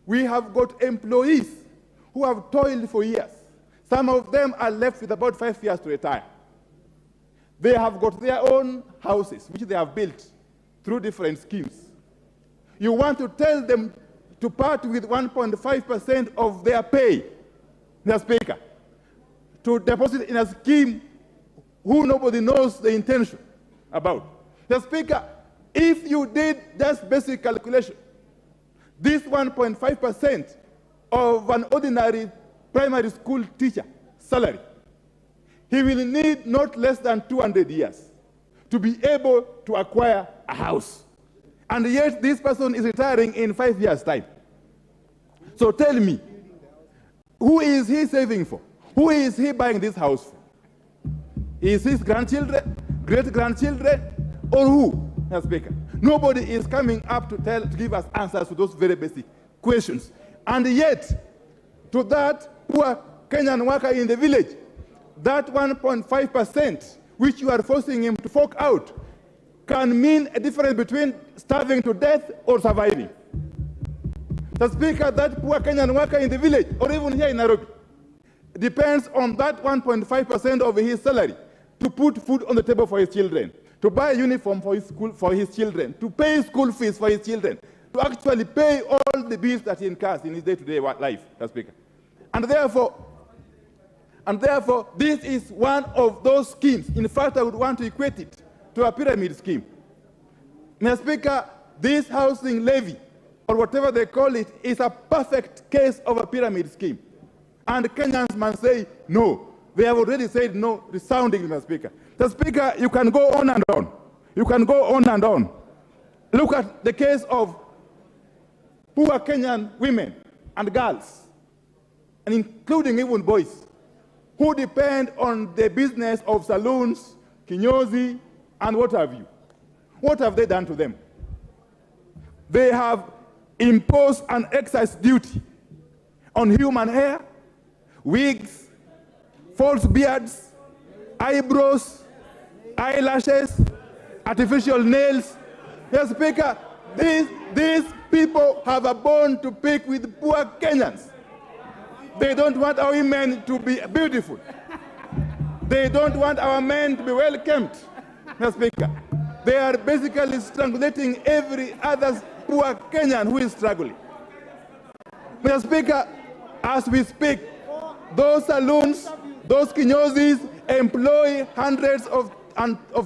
We have got employees who have toiled for years. Some of them are left with about 5 years to retire. They have got their own houses, which they have built through different schemes. You want to tell them to part with 1.5% of their pay, Mr. Speaker, to deposit in a scheme who nobody knows the intention about. Mr. Speaker, if you did just basic calculation, this 1.5% of an ordinary primary school teacher salary, he will need not less than 200 years to be able to acquire a house. And yet this person is retiring in 5 years' time. So tell me, who is he saving for? Who is he buying this house for? Is his grandchildren, great-grandchildren, or who, Mr. Speaker? Nobody is coming up to give us answers to those very basic questions. And yet, to that poor Kenyan worker in the village, that 1.5%, which you are forcing him to fork out, can mean a difference between starving to death or surviving. The Speaker, that poor Kenyan worker in the village, or even here in Nairobi, depends on that 1.5% of his salary to put food on the table for his children, to buy a uniform for his school for his children, to pay school fees for his children, to actually pay all the bills that he incurs in his day-to-day life, Mr. Speaker. And therefore, this is one of those schemes. In fact, I would want to equate it to a pyramid scheme. Mr. Speaker, this housing levy, or whatever they call it, is a perfect case of a pyramid scheme. And Kenyans must say no. They have already said no, resoundingly, Mr. Speaker. Mr. Speaker, you can go on and on. You can go on and on. Look at the case of poor Kenyan women and girls, and including even boys, who depend on the business of saloons, kinyozi, and what have you. What have they done to them? They have imposed an excise duty on human hair, wigs, false beards, eyebrows, eyelashes, artificial nails. Mr. Speaker, these people have a bone to pick with poor Kenyans. They don't want our women to be beautiful. They don't want our men to be well kept, Mr. Speaker. They are basically strangulating every other poor Kenyan who is struggling. Mr. Speaker, as we speak, those saloons, those kinyozis employ hundreds of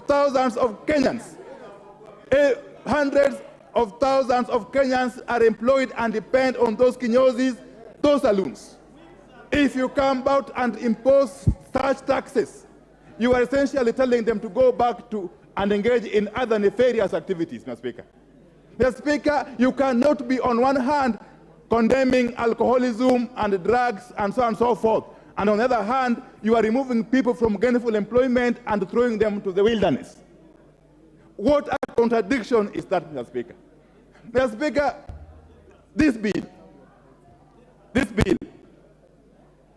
thousands of Kenyans. Hundreds of thousands of Kenyans are employed and depend on those kinyozis, those saloons. If you come out and impose such taxes, you are essentially telling them to go back to and engage in other nefarious activities, Mr. Speaker. Mr. Speaker, you cannot be on one hand condemning alcoholism and drugs and so on and so forth, and on the other hand, you are removing people from gainful employment and throwing them to the wilderness. What contradiction is that, Mr. Speaker? Mr. Speaker, this bill,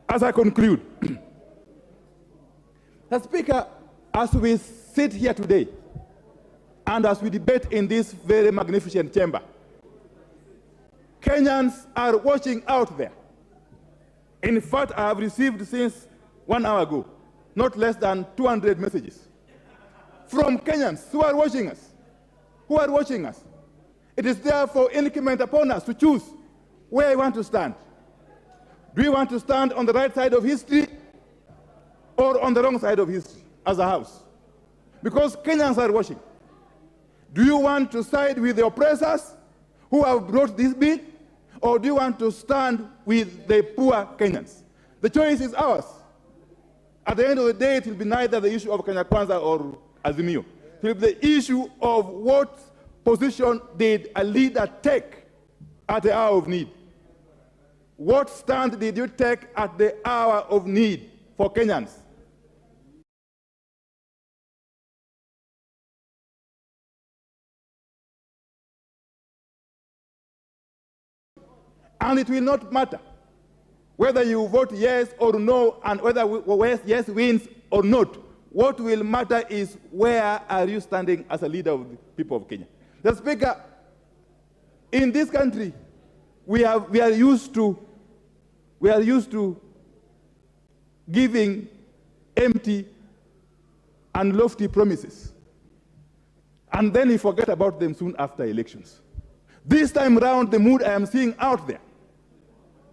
as I conclude, Mr. Speaker, as we sit here today, and as we debate in this very magnificent chamber, Kenyans are watching out there. In fact, I have received since 1 hour ago, not less than 200 messages from Kenyans who are watching us. It is therefore incumbent upon us to choose where we want to stand. Do we want to stand on the right side of history or on the wrong side of history as a house? Because Kenyans are watching. Do you want to side with the oppressors who have brought this bill, or do you want to stand with the poor Kenyans? The choice is ours. At the end of the day, it will be neither the issue of Kenya Kwanza or Azimio. It will be the issue of what position did a leader take at the hour of need. What stand did you take at the hour of need for Kenyans? And it will not matter whether you vote yes or no, and whether yes wins or not. What will matter is where are you standing as a leader of the people of Kenya. The Speaker, in this country, we are used to giving empty and lofty promises, and then we forget about them soon after elections. This time around, the mood I am seeing out there,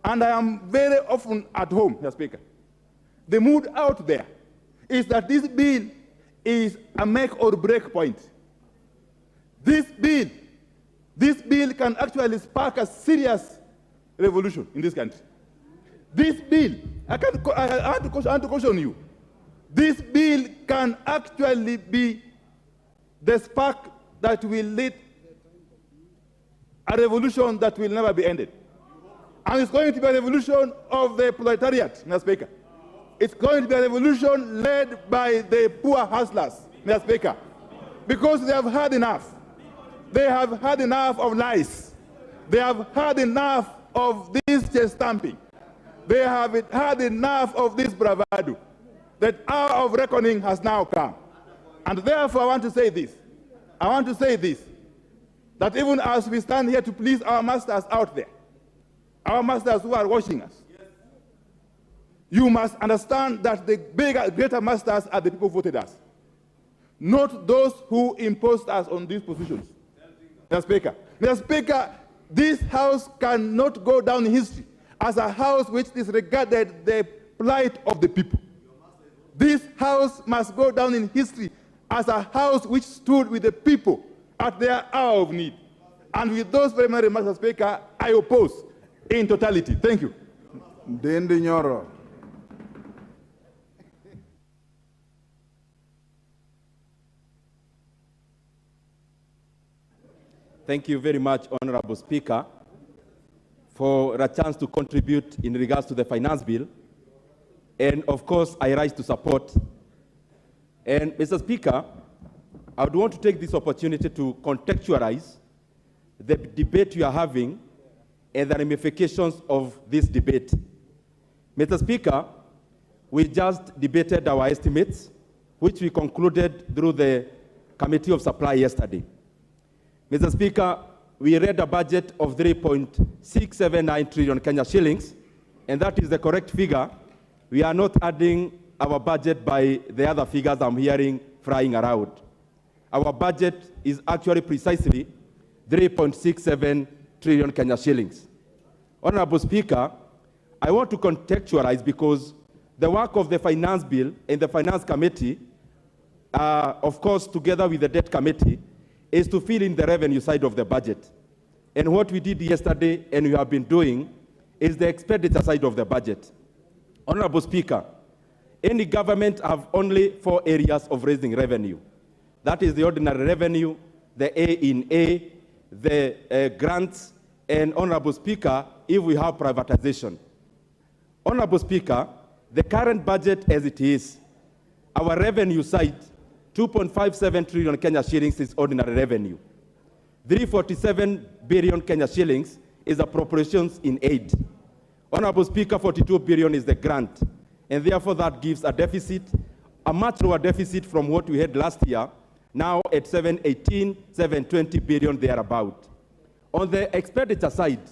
and I am very often at home, Mr. Speaker, the mood out there is that this bill is a make or break point. This bill can actually spark a serious revolution in this country. This bill, I want to caution you, this bill can actually be the spark that will lead a revolution that will never be ended. And it's going to be a revolution of the proletariat, Mr. Speaker. It's going to be a revolution led by the poor hustlers, Mr. Speaker, because they have had enough. They have had enough of lies. They have had enough of this chest stamping. They have had enough of this bravado. That hour of reckoning has now come. And therefore I want to say this, that even as we stand here to please our masters out there, our masters who are watching us, you must understand that the bigger, greater masters are the people who voted us, not those who imposed us on these positions. Mr. Speaker, this House cannot go down in history as a House which disregarded the plight of the people. This House must go down in history as a House which stood with the people at their hour of need. And with those very many remarks, Mr. Speaker, I oppose in totality. Thank you. Ndindi Nyoro. Thank you very much, Honorable Speaker, for a chance to contribute in regards to the finance bill. And of course, I rise to support. And Mr. Speaker, I would want to take this opportunity to contextualize the debate you are having and the ramifications of this debate. Mr. Speaker, we just debated our estimates, which we concluded through the Committee of Supply yesterday. Mr. Speaker, we read a budget of 3.679 trillion Kenya shillings, and that is the correct figure. We are not adding our budget by the other figures I'm hearing flying around. Our budget is actually precisely 3.67 trillion Kenya shillings. Honorable Speaker, I want to contextualize because the work of the Finance Bill and the Finance Committee, of course, together with the Debt Committee, is to fill in the revenue side of the budget. And what we did yesterday and we have been doing is the expenditure side of the budget. Honorable Speaker, any government have only 4 areas of raising revenue. That is the ordinary revenue, the A in A, the grants, and Honorable Speaker, if we have privatization. Honorable Speaker, the current budget as it is, our revenue side 2.57 trillion Kenya shillings is ordinary revenue. 347 billion Kenya shillings is appropriations in aid. Honorable Speaker, 42 billion is the grant, and therefore that gives a deficit, a much lower deficit from what we had last year, now at 718, 720 billion thereabout. On the expenditure side,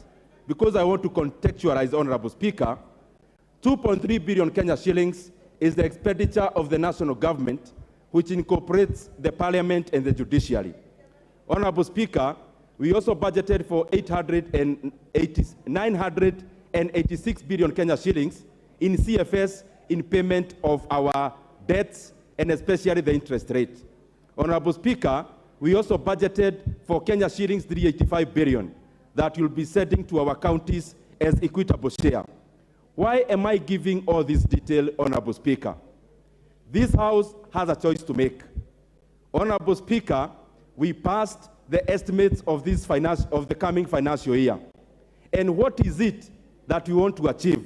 because I want to contextualize, Honorable Speaker, 2.3 billion Kenya shillings is the expenditure of the national government, which incorporates the parliament and the judiciary. Honorable Speaker, we also budgeted for 986 billion Kenya shillings in CFS in payment of our debts and especially the interest rate. Honorable Speaker, we also budgeted for Kenya shillings 385 billion that will be sending to our counties as equitable share. Why am I giving all this detail, Honorable Speaker? This House has a choice to make. Honorable Speaker, we passed the estimates of the coming financial year. And what is it that we want to achieve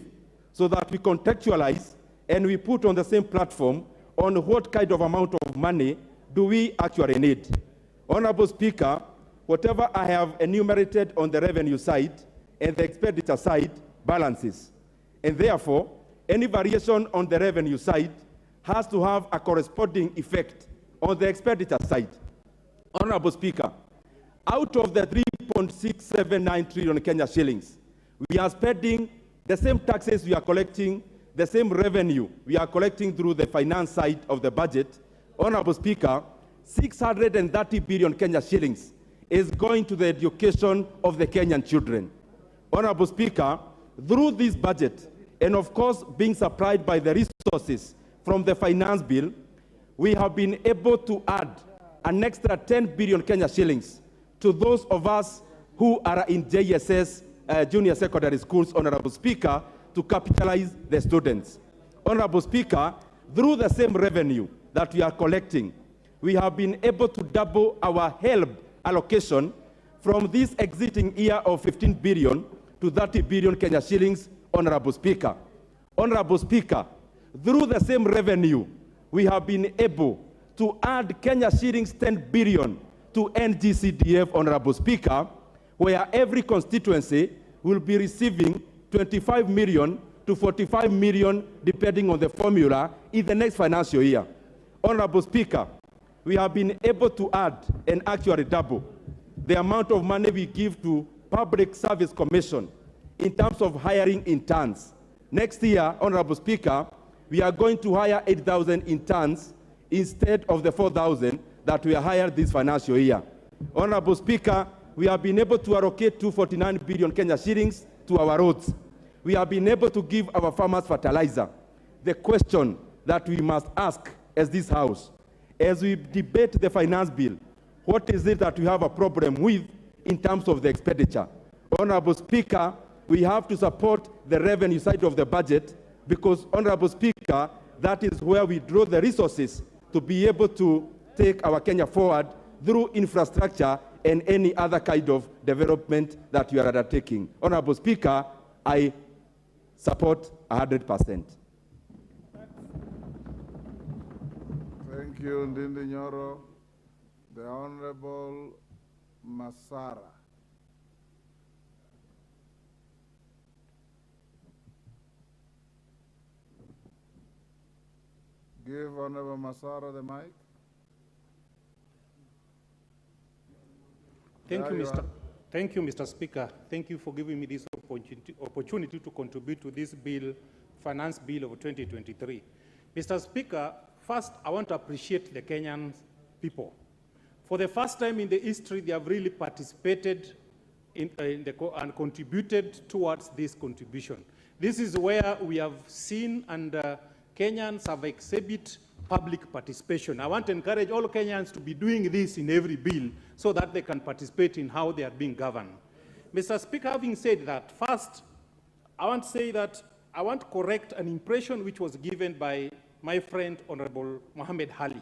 so that we contextualize and we put on the same platform on what kind of amount of money do we actually need? Honorable Speaker, whatever I have enumerated on the revenue side and the expenditure side balances. And therefore, any variation on the revenue side has to have a corresponding effect on the expenditure side. Honorable Speaker, out of the 3.679 trillion Kenya shillings, we are spending the same taxes we are collecting, the same revenue we are collecting through the finance side of the budget. Honorable Speaker, 630 billion Kenya shillings is going to the education of the Kenyan children. Honorable Speaker, through this budget, and of course being supplied by the resources from the finance bill, we have been able to add an extra 10 billion Kenya shillings to those of us who are in JSS junior secondary schools, Honorable Speaker, to capitalize the students. Honorable Speaker, through the same revenue that we are collecting, we have been able to double our HELB allocation from this exiting year of 15 billion to 30 billion Kenya shillings, Honorable Speaker. Honorable Speaker, through the same revenue, we have been able to add Kenya shillings 10 billion to NGCDF, Honorable Speaker, where every constituency will be receiving 25 million to 45 million, depending on the formula, in the next financial year. Honorable Speaker, we have been able to add and actually double the amount of money we give to Public Service Commission in terms of hiring interns. Next year, Honorable Speaker, we are going to hire 8,000 interns instead of the 4,000 that we hired this financial year. Honorable Speaker, we have been able to allocate 249 billion Kenya shillings to our roads. We have been able to give our farmers fertilizer. The question that we must ask as this House, as we debate the finance bill, what is it that we have a problem with in terms of the expenditure? Honorable Speaker, we have to support the revenue side of the budget because, Honorable Speaker, that is where we draw the resources to be able to take our Kenya forward through infrastructure and any other kind of development that we are undertaking. Honorable Speaker, I support 100%. Thank you, Ndindi Nyoro. The Honorable Masara. Give Honorable Masara the mic. Thank you, Mr. Speaker. Thank you for giving me this opportunity to contribute to this bill, Finance Bill of 2023. Mr. Speaker, first, I want to appreciate the Kenyan people. For the first time in the history, they have really participated and contributed towards this contribution. This is where we have seen and Kenyans have exhibited public participation. I want to encourage all Kenyans to be doing this in every bill so that they can participate in how they are being governed. Mr. Speaker, having said that, first, I want to say that I want to correct an impression which was given by my friend, Honorable Mohammed Ali.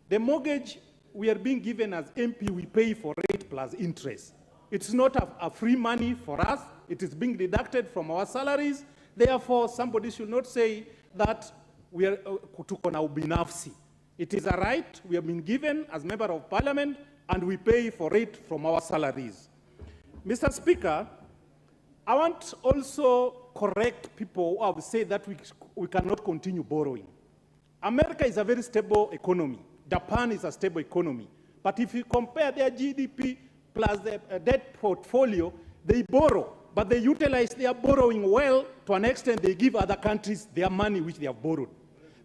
The mortgage we are being given as MP, we pay for rate plus interest. It's not a free money for us. It is being deducted from our salaries. Therefore, somebody should not say that we are tuko na ubinafsi. It is a right we have been given as member of parliament, and we pay for it from our salaries. Mr. Speaker, I want also correct people who have said that we cannot continue borrowing. America is a very stable economy. Japan is a stable economy. But if you compare their GDP plus their debt portfolio, they borrow, but they utilize their borrowing well. To an extent, they give other countries their money which they have borrowed.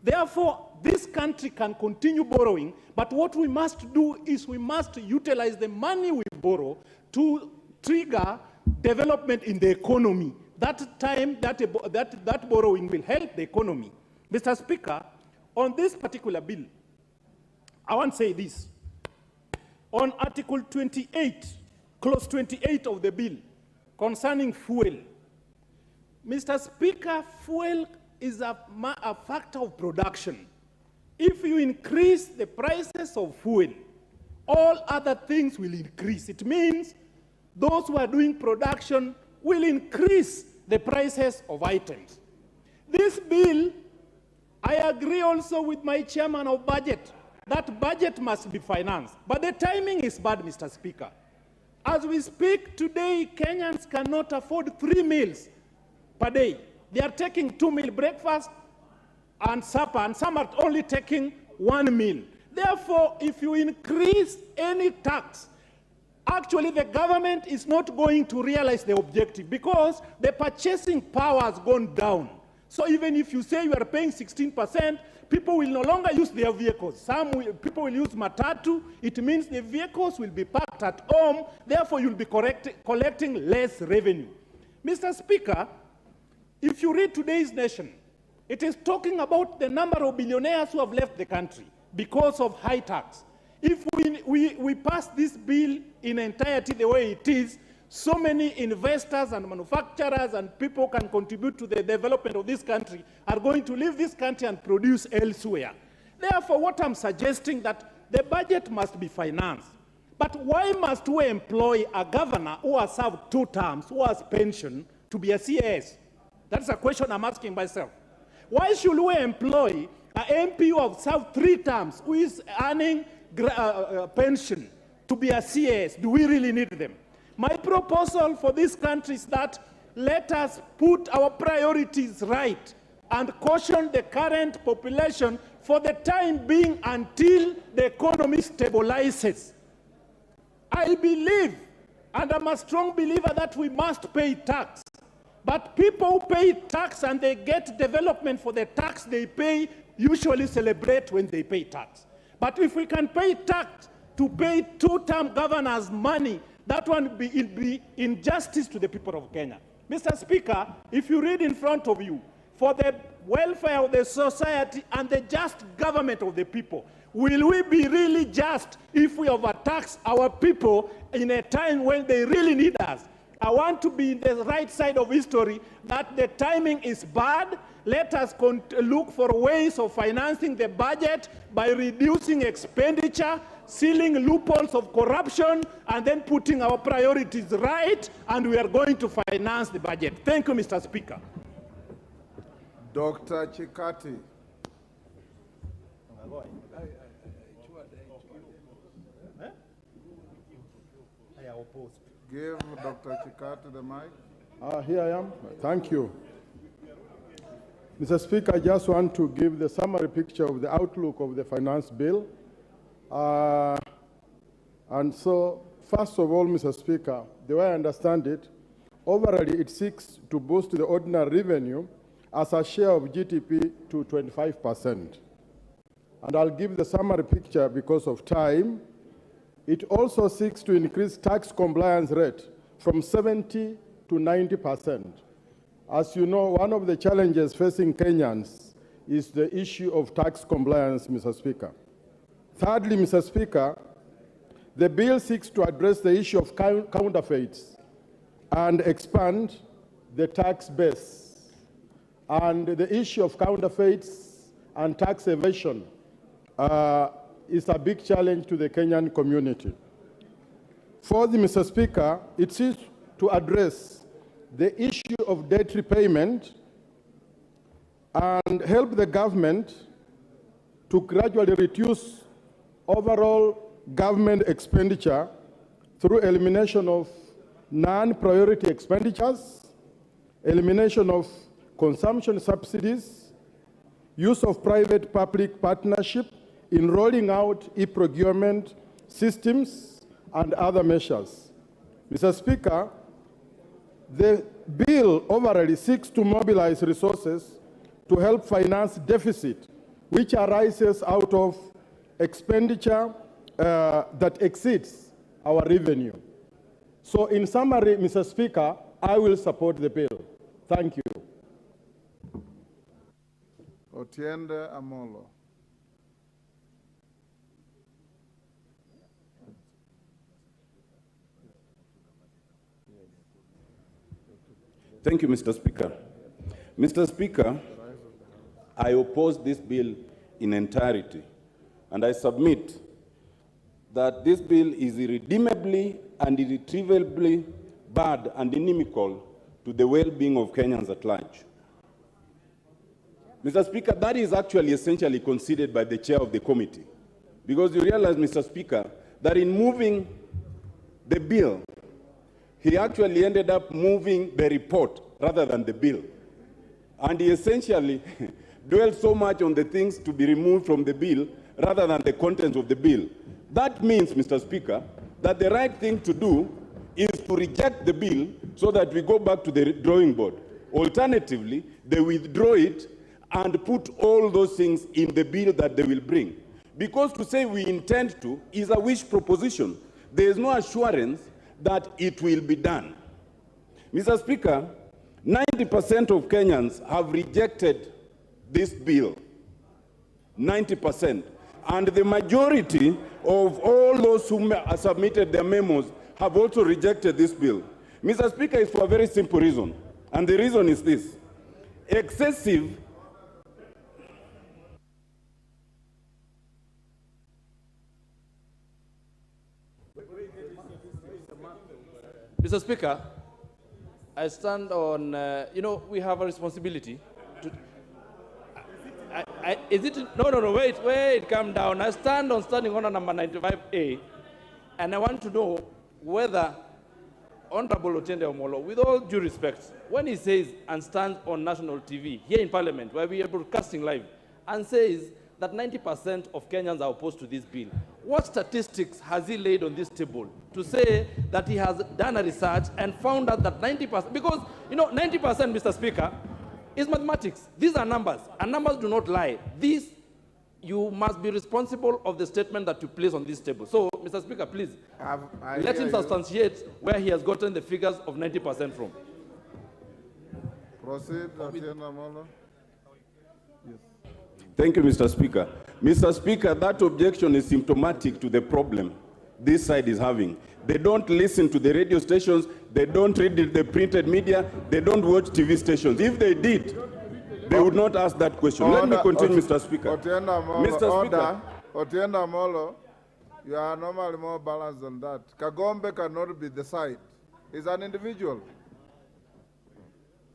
Therefore, this country can continue borrowing, but what we must do is we must utilize the money we borrow to trigger development in the economy. That time, that borrowing will help the economy. Mr. Speaker, on this particular bill, I want to say this. On Article 28, Clause 28 of the bill, concerning fuel, Mr. Speaker, fuel is a factor of production. If you increase the prices of fuel, all other things will increase. It means those who are doing production will increase the prices of items. This bill, I agree also with my chairman of budget, that budget must be financed. But the timing is bad, Mr. Speaker. As we speak today, Kenyans cannot afford 3 meals per day. They are taking 2-meal breakfast and supper, and some are only taking 1 meal. Therefore, if you increase any tax, actually the government is not going to realize the objective because the purchasing power has gone down. So even if you say you are paying 16%, people will no longer use their vehicles. People will use matatu. It means the vehicles will be parked at home. Therefore, you'll be collecting less revenue. Mr. Speaker, if you read today's Nation, it is talking about the number of billionaires who have left the country because of high tax. If we pass this bill in entirety the way it is, so many investors and manufacturers and people can contribute to the development of this country are going to leave this country and produce elsewhere. Therefore, what I'm suggesting that the budget must be financed. But why must we employ a governor who has served 2 terms, who has pension, to be a CAS? That's a question I'm asking myself. Why should we employ an MP who has served 3 terms, who is earning pension, to be a CAS? Do we really need them? My proposal for this country is that let us put our priorities right and caution the current population for the time being until the economy stabilizes. I believe, and I'm a strong believer, that we must pay tax. But people who pay tax and they get development for the tax they pay usually celebrate when they pay tax. But if we can pay tax to pay 2-term governors money, that one will be injustice to the people of Kenya. Mr. Speaker, if you read in front of you, for the welfare of the society and the just government of the people, will we be really just if we overtax our people in a time when they really need us? I want to be in the right side of history, that the timing is bad. Let us look for ways of financing the budget by reducing expenditure, sealing loopholes of corruption, and then putting our priorities right, and we are going to finance the budget. Thank you, Mr. Speaker. Dr. Chikati. Give Dr. Chikati the mic. Here I am. Thank you. Mr. Speaker, I just want to give the summary picture of the outlook of the finance bill. And so, first of all, Mr. Speaker, the way I understand it, overall it seeks to boost the ordinary revenue as a share of GDP to 25%. And I'll give the summary picture because of time. It also seeks to increase tax compliance rate from 70 to 90%. As you know, one of the challenges facing Kenyans is the issue of tax compliance, Mr. Speaker. Thirdly, Mr. Speaker, the bill seeks to address the issue of counterfeits and expand the tax base. And the issue of counterfeits and tax evasion is a big challenge to the Kenyan community. Fourthly, Mr. Speaker, it seeks to address the issue of debt repayment and help the government to gradually reduce overall government expenditure through elimination of non-priority expenditures, elimination of consumption subsidies, use of private-public partnership in rolling out e-procurement systems, and other measures. Mr. Speaker, the bill overall seeks to mobilize resources to help finance deficit, which arises out of expenditure that exceeds our revenue. So in summary, Mr. Speaker, I will support the bill. Thank you. Otiende Amolo. Thank you, Mr. Speaker. Mr. Speaker, I oppose this bill in entirety, and I submit that this bill is irredeemably and irretrievably bad and inimical to the well-being of Kenyans at large. Mr. Speaker, that is actually essentially conceded by the chair of the committee, because you realize, Mr. Speaker, that in moving the bill, he actually ended up moving the report rather than the bill. And he essentially dwelled so much on the things to be removed from the bill rather than the content of the bill. That means, Mr. Speaker, that the right thing to do is to reject the bill so that we go back to the drawing board. Alternatively, they withdraw it and put all those things in the bill that they will bring. Because to say we intend to is a wish proposition. There is no assurance that it will be done. Mr. Speaker, 90% of Kenyans have rejected this bill. 90%. And the majority of all those who submitted their memos have also rejected this bill. Mr. Speaker, it's for a very simple reason. And the reason is this. Excessive Mr. Speaker, I stand on, we have a responsibility to, is it, no, wait, calm down. I stand on standing order number 95A, and I want to know whether Honorable Otiende Omolo, with all due respect, when he says and stands on national TV, here in Parliament, where we are broadcasting live, and says that 90% of Kenyans are opposed to this bill, what statistics has he laid on this table to say that he has done a research and found out that 90%, because, 90%, Mr. Speaker, is mathematics. These are numbers, and numbers do not lie. These, you must be responsible of the statement that you place on this table. So, Mr. Speaker, please, let him substantiate where he has gotten the figures of 90% from. Proceed, Otiende Amolo. Yes. Thank you, Mr. Speaker. Mr. Speaker, that objection is symptomatic to the problem this side is having. They don't listen to the radio stations, they don't read the printed media, they don't watch TV stations. If they did, they would not ask that question. Let me continue, Mr. Speaker. Otiende Amolo, Mr. Speaker. Otiende Amolo, you are normally more balanced than that. Kagombe cannot be the side. He's an individual.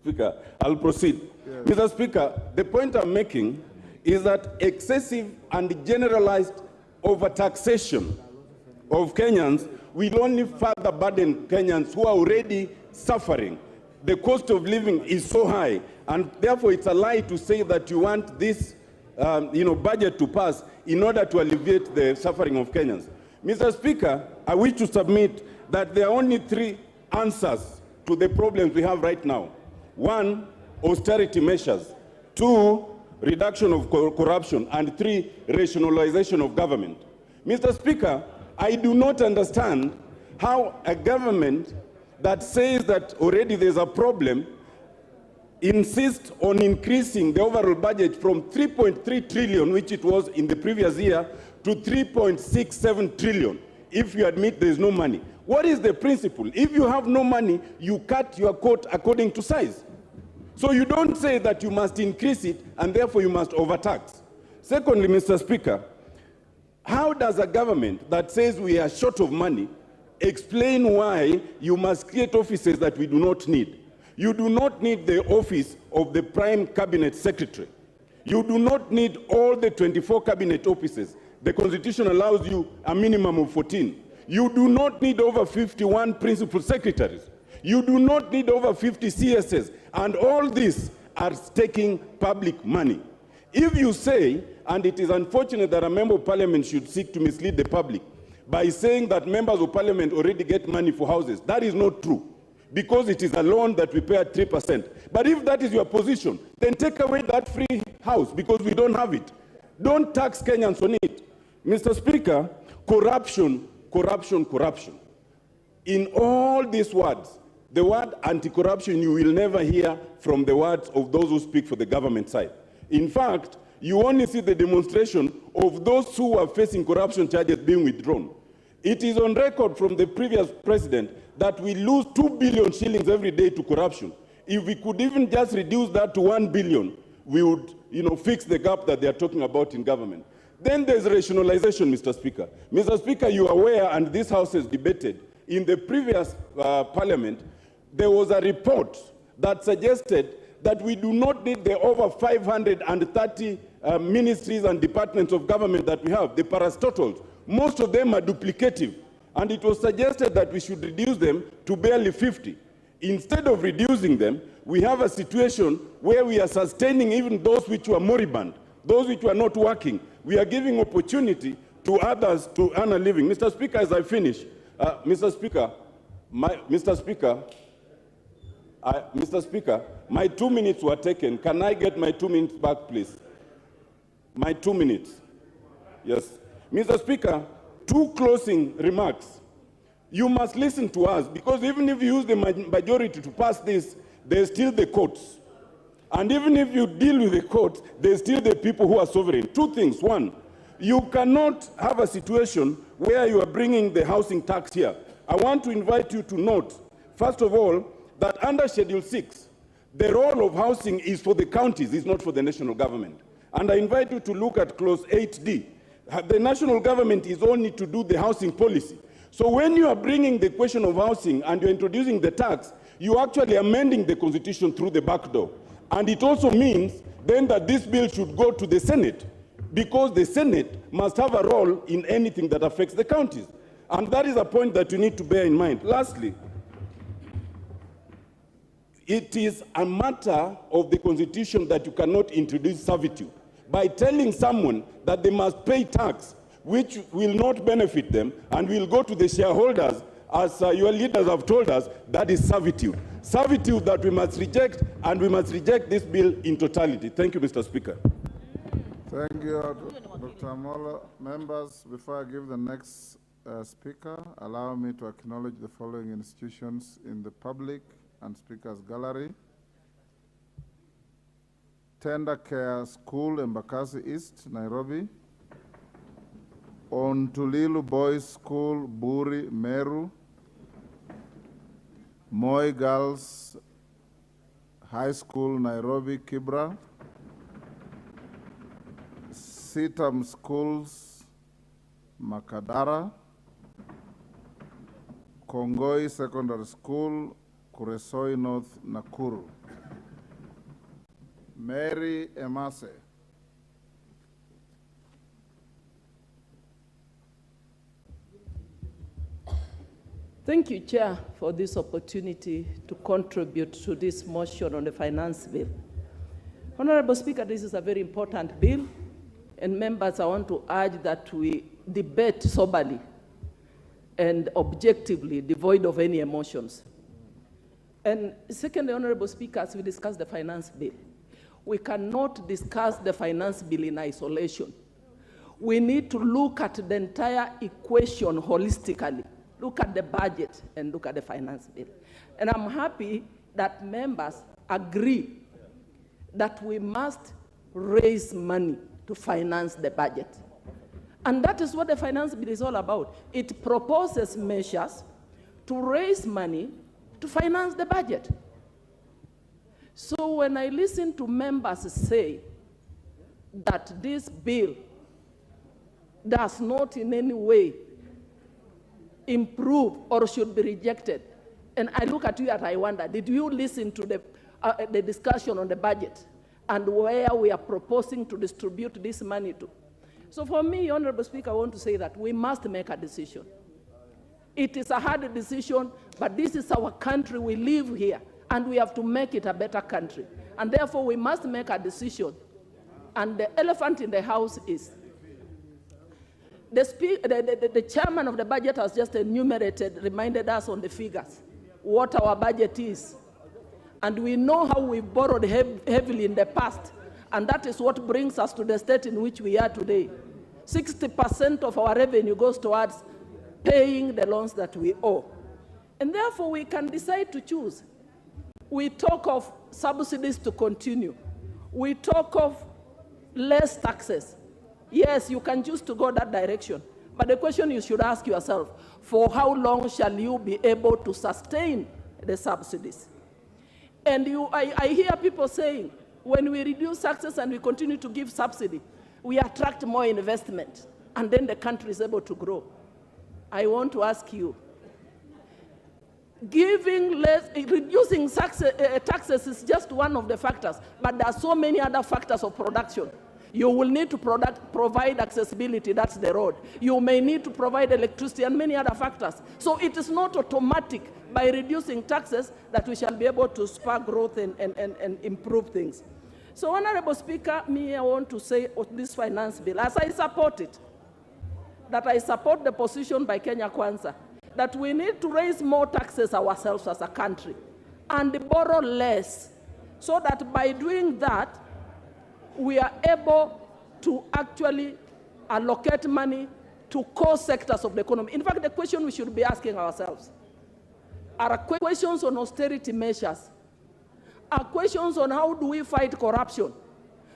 Speaker, I'll proceed. Yes. Mr. Speaker, the point I'm making is that excessive and generalized overtaxation of Kenyans will only further burden Kenyans who are already suffering. The cost of living is so high, and therefore it's a lie to say that you want this budget to pass in order to alleviate the suffering of Kenyans. Mr. Speaker, I wish to submit that there are only three answers to the problems we have right now. One, austerity measures. Two, reduction of corruption. And three, rationalization of government. Mr. Speaker, I do not understand how a government that says that already there's a problem insists on increasing the overall budget from 3.3 trillion, which it was in the previous year, to 3.67 trillion, if you admit there's no money. What is the principle? If you have no money, you cut your coat according to size. So you don't say that you must increase it and therefore you must overtax. Secondly, Mr. Speaker, how does a government that says we are short of money explain why you must create offices that we do not need? You do not need the office of the Prime Cabinet Secretary. You do not need all the 24 cabinet offices. The Constitution allows you a minimum of 14. You do not need over 51 principal secretaries. You do not need over 50 CSS. And all these are taking public money. If you say, and it is unfortunate that a member of parliament should seek to mislead the public by saying that members of parliament already get money for houses, that is not true, because it is a loan that we pay at 3%. But if that is your position, then take away that free house, because we don't have it. Don't tax Kenyans on it. Mr. Speaker, corruption, corruption, corruption. In all these words, the word anti-corruption you will never hear from the words of those who speak for the government side. In fact, you only see the demonstration of those who are facing corruption charges being withdrawn. It is on record from the previous president that we lose 2 billion shillings every day to corruption. If we could even just reduce that to 1 billion, we would, fix the gap that they are talking about in government. Then there's rationalization, Mr. Speaker. Mr. Speaker, you are aware, and this House has debated, in the previous parliament, there was a report that suggested that we do not need the over 530 ministries and departments of government that we have, the parastotals. Most of them are duplicative. And it was suggested that we should reduce them to barely 50. Instead of reducing them, we have a situation where we are sustaining even those which were moribund, those which were not working. We are giving opportunity to others to earn a living. Mr. Speaker, as I finish, Mr. Speaker, my 2 minutes were taken. Can I get my 2 minutes back, please? My 2 minutes. Yes. Mr. Speaker, 2 closing remarks. You must listen to us, because even if you use the majority to pass this, there's still the courts. And even if you deal with the courts, there's still the people who are sovereign. 2 things. 1, you cannot have a situation where you are bringing the housing tax here. I want to invite you to note, first of all, that under Schedule 6, the role of housing is for the counties, it's not for the national government. And I invite you to look at Clause 8D. The national government is only to do the housing policy. So when you are bringing the question of housing and you're introducing the tax, you're actually amending the Constitution through the back door. And it also means then that this bill should go to the Senate, because the Senate must have a role in anything that affects the counties. And that is a point that you need to bear in mind. Lastly, it is a matter of the Constitution that you cannot introduce servitude. By telling someone that they must pay tax, which will not benefit them and will go to the shareholders, as your leaders have told us, that is servitude. Servitude that we must reject, and we must reject this bill in totality. Thank you, Mr. Speaker. Thank you, Dr. Amolo. Members, before I give the next speaker, allow me to acknowledge the following institutions in the public and speakers gallery. Tender Care School, Embakasi East, Nairobi. Ontulilu Boys School, Buri, Meru. Moi Girls High School, Nairobi, Kibra. Sitam Schools, Makadara. Kongoi Secondary School, Kuresoi North, Nakuru. Mary Emase. Thank you, Chair, for this opportunity to contribute to this motion on the finance bill. Honorable Speaker, this is a very important bill, and members, I want to urge that we debate soberly and objectively, devoid of any emotions. And secondly, Honorable Speaker, as we discuss the finance bill, we cannot discuss the finance bill in isolation. We need to look at the entire equation holistically. Look at the budget and look at the finance bill. And I'm happy that members agree that we must raise money to finance the budget. And that is what the finance bill is all about. It proposes measures to raise money to finance the budget. So when I listen to members say that this bill does not in any way improve or should be rejected, and I look at you and I wonder, did you listen to the discussion on the budget? and where we are proposing to distribute this money to. So for me, Honorable Speaker, I want to say that we must make a decision. It is a hard decision, but this is our country. We live here, and we have to make it a better country. And therefore, we must make a decision. And the elephant in the house is the chairman of the budget has just reminded us on the figures, what our budget is. And we know how we borrowed heavily in the past, and that is what brings us to the state in which we are today. 60% of our revenue goes towards paying the loans that we owe. And therefore, we can decide to choose. We talk of subsidies to continue. We talk of less taxes. Yes, you can choose to go that direction. But the question you should ask yourself, for how long shall you be able to sustain the subsidies? And I hear people saying, when we reduce taxes and we continue to give subsidy, we attract more investment, and then the country is able to grow. I want to ask you, reducing taxes is just one of the factors, but there are so many other factors of production. You will need to provide accessibility, that's the road. You may need to provide electricity and many other factors. So it is not automatic by reducing taxes that we shall be able to spur growth and improve things. So, Honorable Speaker, I want to say on this finance bill, as I support it, that I support the position by Kenya Kwanza, that we need to raise more taxes ourselves as a country and borrow less, so that by doing that, we are able to actually allocate money to core sectors of the economy. In fact, the question we should be asking ourselves are questions on austerity measures, are questions on how do we fight corruption,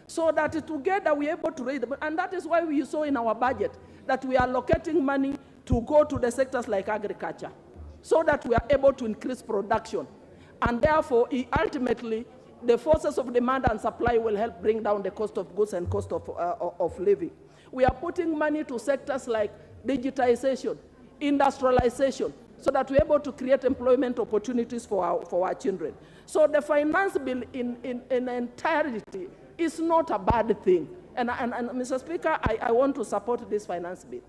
so that together we are able to raise them. And that is why we saw in our budget that we are allocating money to go to the sectors like agriculture, so that we are able to increase production. And therefore, ultimately, the forces of demand and supply will help bring down the cost of goods and cost of living. We are putting money to sectors like digitization, industrialization, so that we're able to create employment opportunities for our children. So the finance bill in entirety is not a bad thing. And Mr. Speaker, I want to support this finance bill.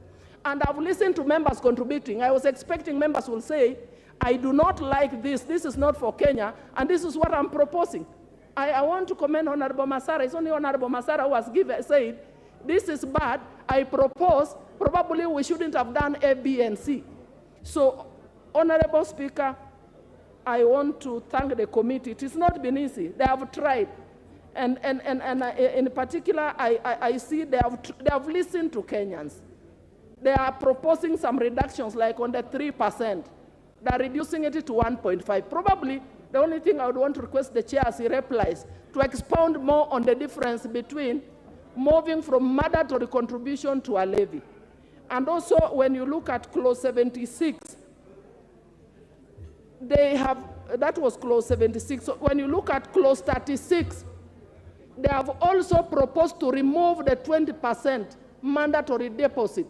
And I've listened to members contributing. I was expecting members will say, I do not like this is not for Kenya, and this is what I'm proposing. I want to commend Honorable Masara. It's only Honorable Masara who has said, this is bad, I propose, probably we shouldn't have done A, B, and C. So, Honorable Speaker, I want to thank the committee. It has not been easy. They have tried. And in particular, I see they have listened to Kenyans. They are proposing some reductions, like on the 3%. They're reducing it to 1.5. Probably the only thing I would want to request the chair as he replies to expound more on the difference between moving from mandatory contribution to a levy. And also, when you look at clause 76, that was clause 76. So when you look at clause 36, they have also proposed to remove the 20% mandatory deposit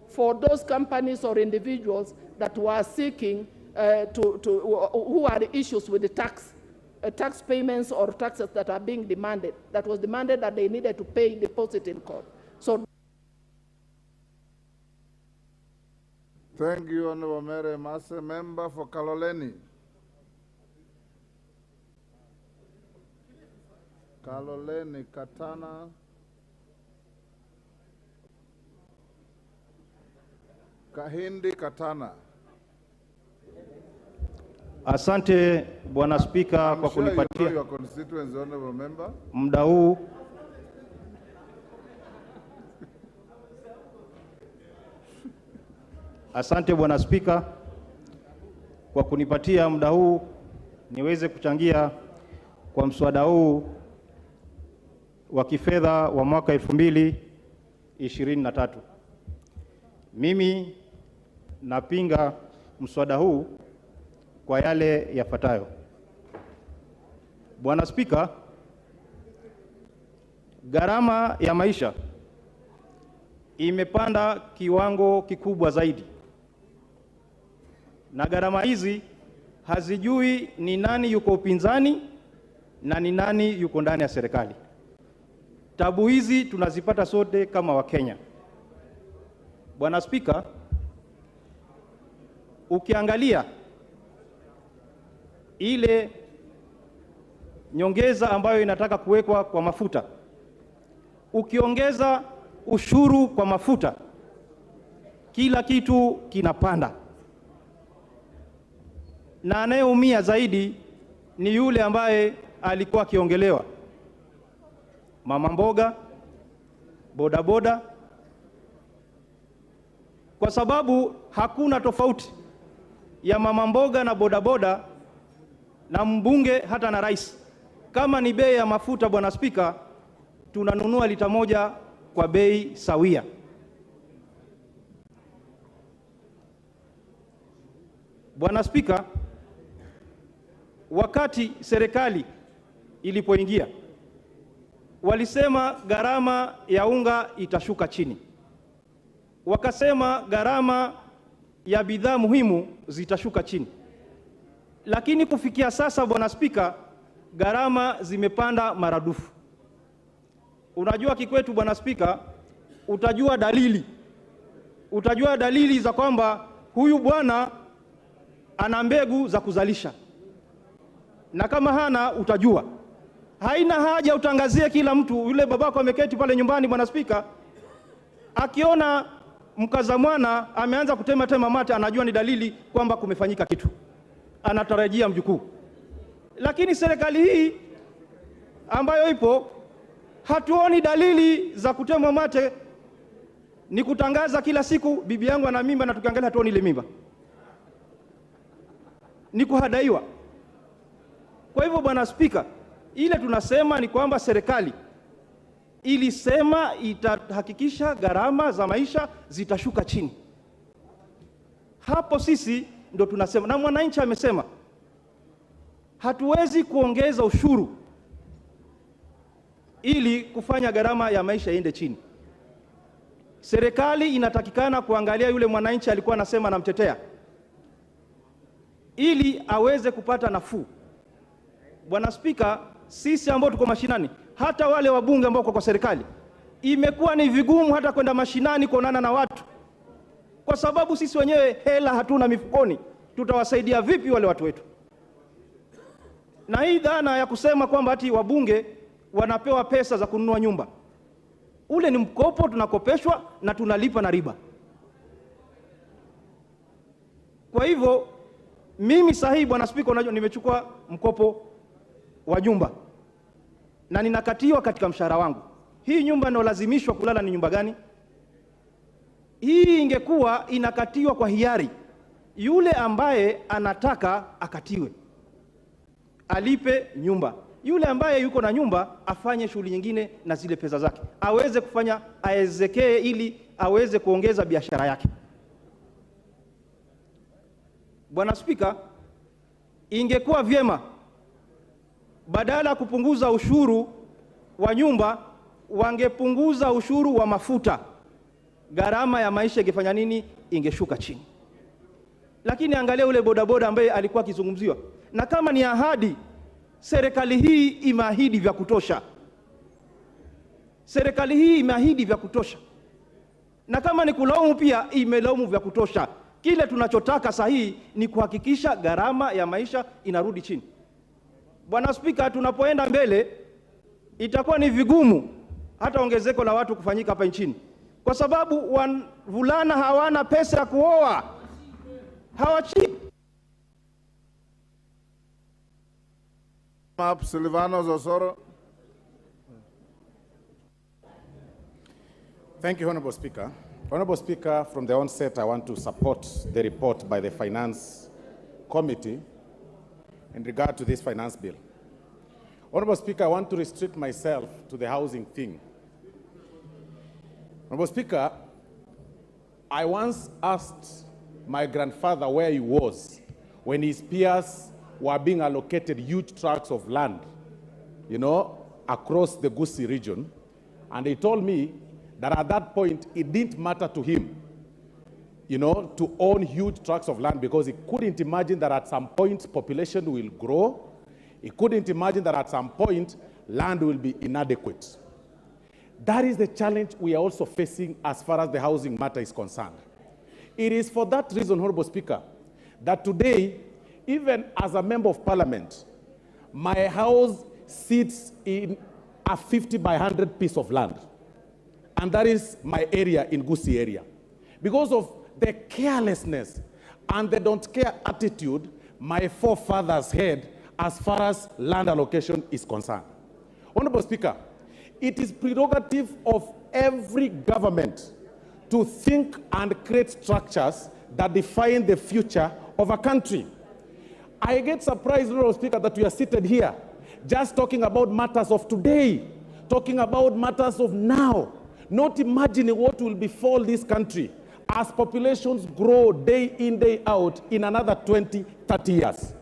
for those companies or individuals that were seeking who had issues with the tax payments or taxes that are being demanded. That was demanded that they needed to pay deposit in court. So. Thank you, Honorable Mary Mase. Member for Kaloleni. Kaloleni, Katana. Kahindi, Katana. Asante Bwana Spika kwa kunipatia muda huu. Asante Bwana Spika kwa kunipatia muda huu niweze kuchangia kwa mswada huu wa kifedha wa mwaka 2023. Mimi napinga mswada huu kwa yale yafuatayo. Bwana Spika, gharama ya maisha imepanda kiwango kikubwa zaidi, na gharama hizi hazijui ni nani yuko upinzani na ni nani yuko ndani ya serikali. Tabu hizi tunazipata sote kama Wakenya. Bwana Spika, ukiangalia ile nyongeza ambayo inataka kuwekwa kwa mafuta, ukiongeza ushuru kwa mafuta, kila kitu kinapanda, na anayeumia zaidi ni yule ambaye alikuwa akiongelewa, mama mboga, bodaboda, kwa sababu hakuna tofauti ya mama mboga na bodaboda na mbunge hata na rais. Kama ni bei ya mafuta, Bwana Spika, tunanunua lita moja kwa bei sawia. Bwana Spika, wakati serikali ilipoingia walisema gharama ya unga itashuka chini, wakasema gharama ya bidhaa muhimu zitashuka chini, lakini kufikia sasa, Bwana Spika, gharama zimepanda maradufu. Unajua kikwetu, Bwana Spika, utajua dalili za kwamba huyu bwana ana mbegu za kuzalisha, na kama hana utajua. Haina haja utangazie kila mtu. Yule babako ameketi pale nyumbani, Bwana Spika, akiona mkaza mwana ameanza kutema mate, anajua ni dalili kwamba kumefanyika kitu, anatarajia mjukuu. Lakini serikali hii ambayo ipo, hatuoni dalili za kutema mate, ni kutangaza kila siku bibi yangu ana mimba, na tukiangalia hatuoni ile mimba, ni kuhadaiwa. Kwa hivyo Bwana Spika, ile tunasema ni kwamba serikali ilisema itahakikisha gharama za maisha zitashuka chini. Hapo sisi ndo tunasema, na mwananchi amesema hatuwezi kuongeza ushuru ili kufanya gharama ya maisha iende chini. Serikali inatakikana kuangalia yule mwananchi alikuwa anasema namtetea, ili aweze kupata nafuu. Bwana Spika, sisi ambao tuko mashinani, hata wale wabunge ambao kwa serikali, imekuwa ni vigumu hata kwenda mashinani kuonana na watu, kwa sababu sisi wenyewe hela hatuna mifukoni. Tutawasaidia vipi wale watu wetu? Na hii dhana ya kusema kwamba ati wabunge wanapewa pesa za kununua nyumba, ule ni mkopo, tunakopeshwa na tunalipa na riba. Kwa hivyo mimi sahihi, Bwana Spika, unajua nimechukua mkopo wa nyumba na ninakatiwa katika mshahara wangu. Hii nyumba ninalazimishwa kulala ni nyumba gani? Hii ingekuwa inakatiwa kwa hiari, yule ambaye anataka akatiwe, alipe nyumba. Yule ambaye yuko na nyumba afanye shughuli nyingine na zile pesa zake, aweze kufanya, aezekee ili aweze kuongeza biashara yake. Bwana Spika, ingekuwa vyema badala ya kupunguza ushuru wa nyumba, wangepunguza ushuru wa mafuta. Gharama ya maisha ingefanya nini? Ingeshuka chini. Lakini angalia ule bodaboda ambaye alikuwa akizungumziwa, na kama ni ahadi, serikali hii imeahidi vya kutosha. Serikali hii imeahidi vya kutosha, na kama ni kulaumu pia imelaumu vya kutosha. Kile tunachotaka sahihi ni kuhakikisha gharama ya maisha inarudi chini. Bwana Spika, tunapoenda mbele itakuwa ni vigumu hata ongezeko la watu kufanyika hapa nchini, kwa sababu wavulana hawana pesa ya kuoa, hawachi. Silvano Osoro. Thank you, Honorable Speaker. Honorable Speaker, from the onset, I want to support the report by the Finance Committee in regard to this finance bill. Honorable Speaker, I want to restrict myself to the housing thing. Honorable Speaker, I once asked my grandfather where he was when his peers were being allocated huge tracts of land, across the KISII region. And he told me that at that point, it didn't matter to him, to own huge tracts of land, because he couldn't imagine that at some point population will grow. He couldn't imagine that at some point land will be inadequate. That is the challenge we are also facing as far as the housing matter is concerned. It is for that reason, Honorable Speaker, that today, even as a member of parliament, my house sits in a 50 by 100 piece of land. And that is my area in KISII area. Because of the carelessness and the don't care attitude my forefathers had as far as land allocation is concerned. Honorable Speaker, it is prerogative of every government to think and create structures that define the future of a country. I get surprised, Honorable Speaker, that we are seated here just talking about matters of today, talking about matters of now, not imagining what will befall this country as populations grow day in, day out in another 20, 30 years.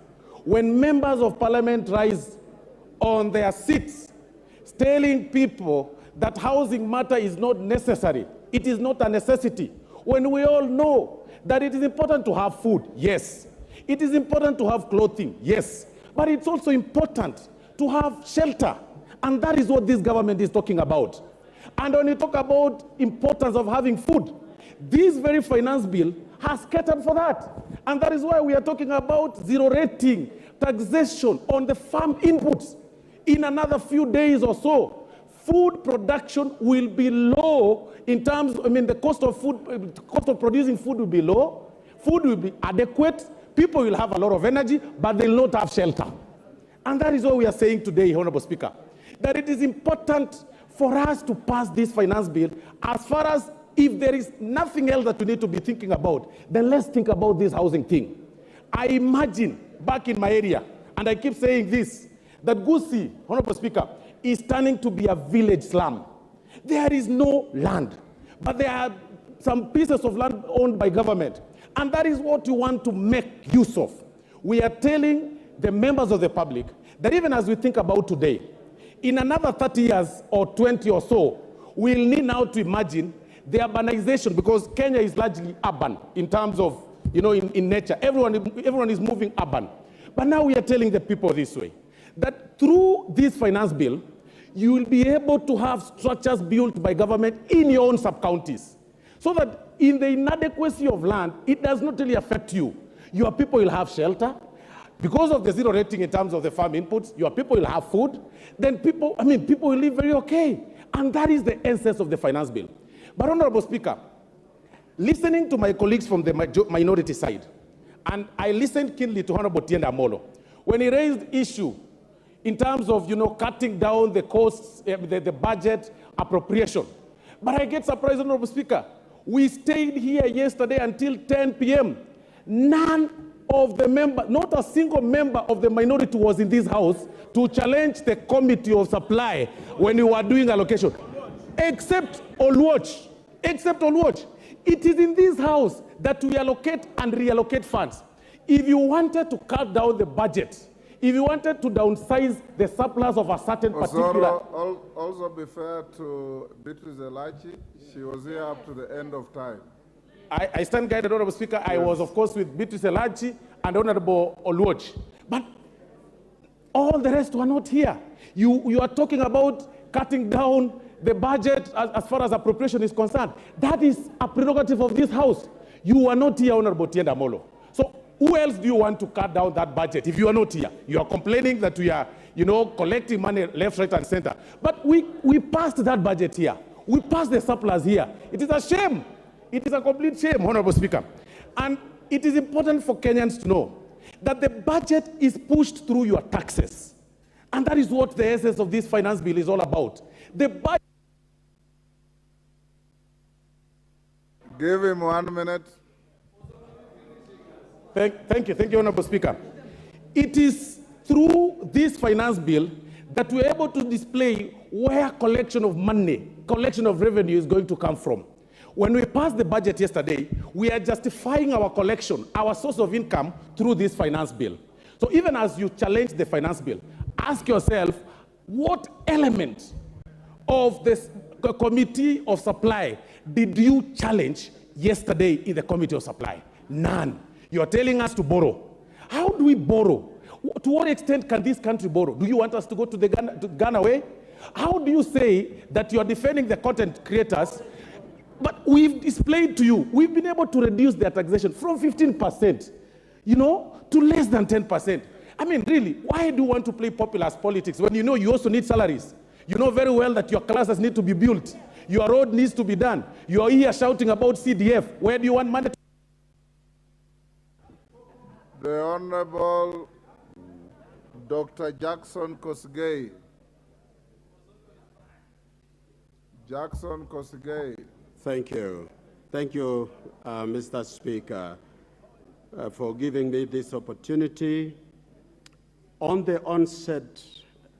When members of parliament rise on their seats, telling people that housing matter is not necessary, it is not a necessity, when we all know that it is important to have food, yes. It is important to have clothing, yes. But it's also important to have shelter. And that is what this government is talking about. And when you talk about importance of having food, this very finance bill has catered for that. And that is why we are talking about zero rating taxation on the farm inputs. In another few days or so, food production will be low in terms, the cost of food, cost of producing food will be low, food will be adequate, people will have a lot of energy, but they will not have shelter. And that is what we are saying today, Honorable Speaker, that it is important for us to pass this finance bill as far as if there is nothing else that we need to be thinking about, then let's think about this housing thing. I imagine back in my area, and I keep saying this, that KISII, Honorable Speaker, is turning to be a village slum. There is no land, but there are some pieces of land owned by government, and that is what we want to make use of. We are telling the members of the public that even as we think about today, in another 30 years or 20 or so, we'll need now to imagine the urbanization, because Kenya is largely urban in terms of, in nature. Everyone is moving urban. But now we are telling the people this way, that through this finance bill, you will be able to have structures built by government in your own sub-counties, so that in the inadequacy of land, it does not really affect you. Your people will have shelter. Because of the zero rating in terms of the farm inputs, your people will have food. Then people will live very okay. And that is the essence of the finance bill. But Honorable Speaker, listening to my colleagues from the minority side, and I listened keenly to Honorable Otiende Amolo, when he raised issue in terms of, cutting down the costs, the budget appropriation. But I get surprised, Honorable Speaker. We stayed here yesterday until 10 p.m. None of the members, not a single member of the minority was in this house to challenge the Committee of Supply when we were doing allocation, except Oluoch. Except Oluoch. It is in this house that we allocate and reallocate funds. If you wanted to cut down the budget, if you wanted to downsize the surplus of a certain particular... Also be fair to Beatrice Elachi, she was here up to the end of time. I stand guided, Honorable Speaker. Yes. I was, of course, with Beatrice Elachi and Honorable Oluoch. But all the rest were not here. You are talking about cutting down the budget as far as appropriation is concerned. That is a prerogative of this House. You are not here, Honorable Otiende Amolo. So who else do you want to cut down that budget if you are not here? You are complaining that we are, collecting money left, right, and center. But we passed that budget here. We passed the surplus here. It is a shame. It is a complete shame, Honorable Speaker. And it is important for Kenyans to know that the budget is pushed through your taxes. And that is what the essence of this finance bill is all about. The budget... Give him 1 minute. Thank you, Honorable Speaker. It is through this finance bill that we're able to display where collection of money, collection of revenue is going to come from. When we passed the budget yesterday, we are justifying our collection, our source of income through this finance bill. So even as you challenge the finance bill, ask yourself, what element of this Committee of Supply did you challenge yesterday in the Committee of Supply? None. You're telling us to borrow. How do we borrow? To what extent can this country borrow? Do you want us to go to the Ghana way? How do you say that you are defending the content creators, but we've displayed to you, we've been able to reduce their taxation from 15%, to less than 10%. I mean, really, why do you want to play populist politics when you know you also need salaries? You know very well that your classes need to be built. Your road needs to be done. You are here shouting about CDF. Where do you want money? The Honorable Dr. Jackson Kosgei. Jackson Kosgei. Thank you. Thank you, Mr. Speaker, for giving me this opportunity. On the onset,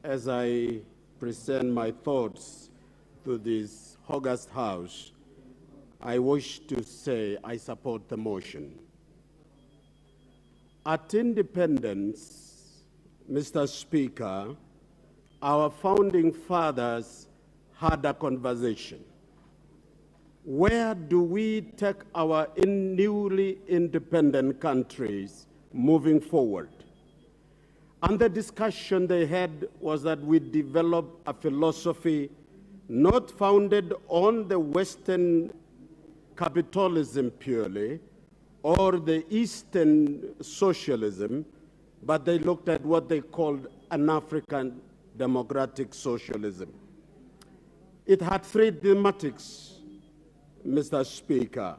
as I present my thoughts to this august House, I wish to say I support the motion. At independence, Mr. Speaker, our founding fathers had a conversation. Where do we take our newly independent countries moving forward? And the discussion they had was that we develop a philosophy not founded on the Western capitalism purely, or the Eastern socialism, but they looked at what they called an African democratic socialism. It had three thematics, Mr. Speaker,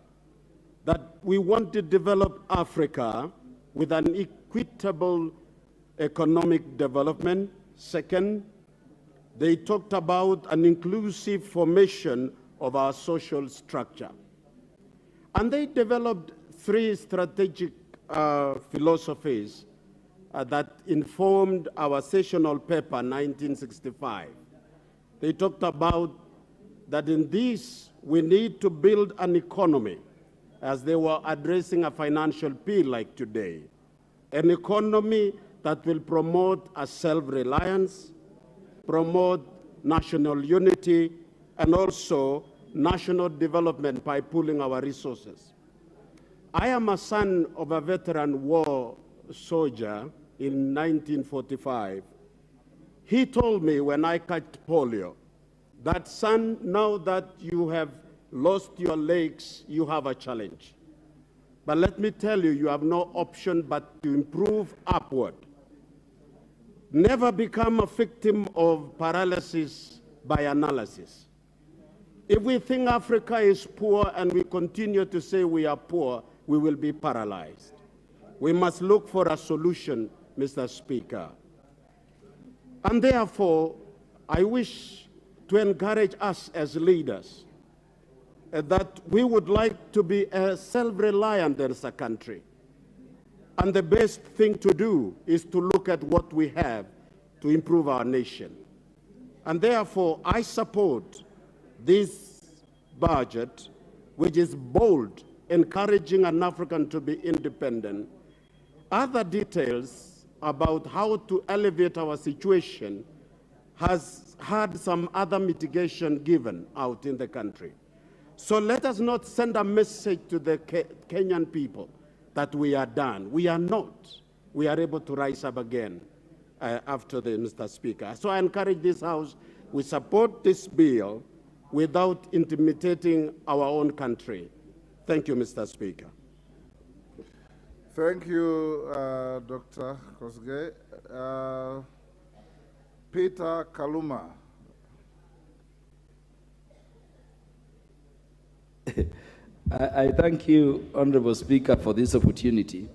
that we want to develop Africa with an equitable economic development. Second, they talked about an inclusive formation of our social structure. And they developed three strategic philosophies that informed our sessional paper, 1965. They talked about that in this, we need to build an economy, as they were addressing a financial appeal like today, an economy that will promote a self-reliance, promote national unity, and also national development by pooling our resources. I am a son of a veteran war soldier in 1945. He told me when I caught polio that, son, now that you have lost your legs, you have a challenge. But let me tell you, you have no option but to improve upward. Never become a victim of paralysis by analysis. If we think Africa is poor and we continue to say we are poor, we will be paralyzed. We must look for a solution, Mr. Speaker. And therefore, I wish to encourage us as leaders that we would like to be self-reliant as a country. And the best thing to do is to look at what we have to improve our nation. And therefore, I support this budget, which is bold, encouraging an African to be independent. Other details about how to elevate our situation has had some other mitigation given out in the country. So let us not send a message to the Kenyan people that we are done. We are not. We are able to rise up again after the Mr. Speaker. So I encourage this House, we support this bill without intimidating our own country. Thank you, Mr. Speaker. Thank you, Dr. Kosgei. Peter Kaluma. I thank you, Honorable Speaker, for this opportunity.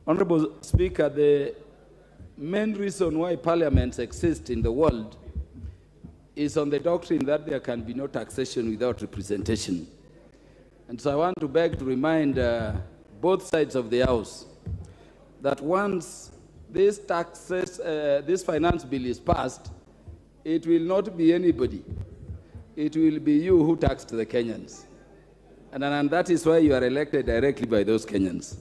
Honorable Speaker, the main reason why parliaments exist in the world is on the doctrine that there can be no taxation without representation. And so I want to beg to remind both sides of the House that once this finance bill is passed, it will not be anybody. It will be you who taxed the Kenyans. And that is why you are elected directly by those Kenyans.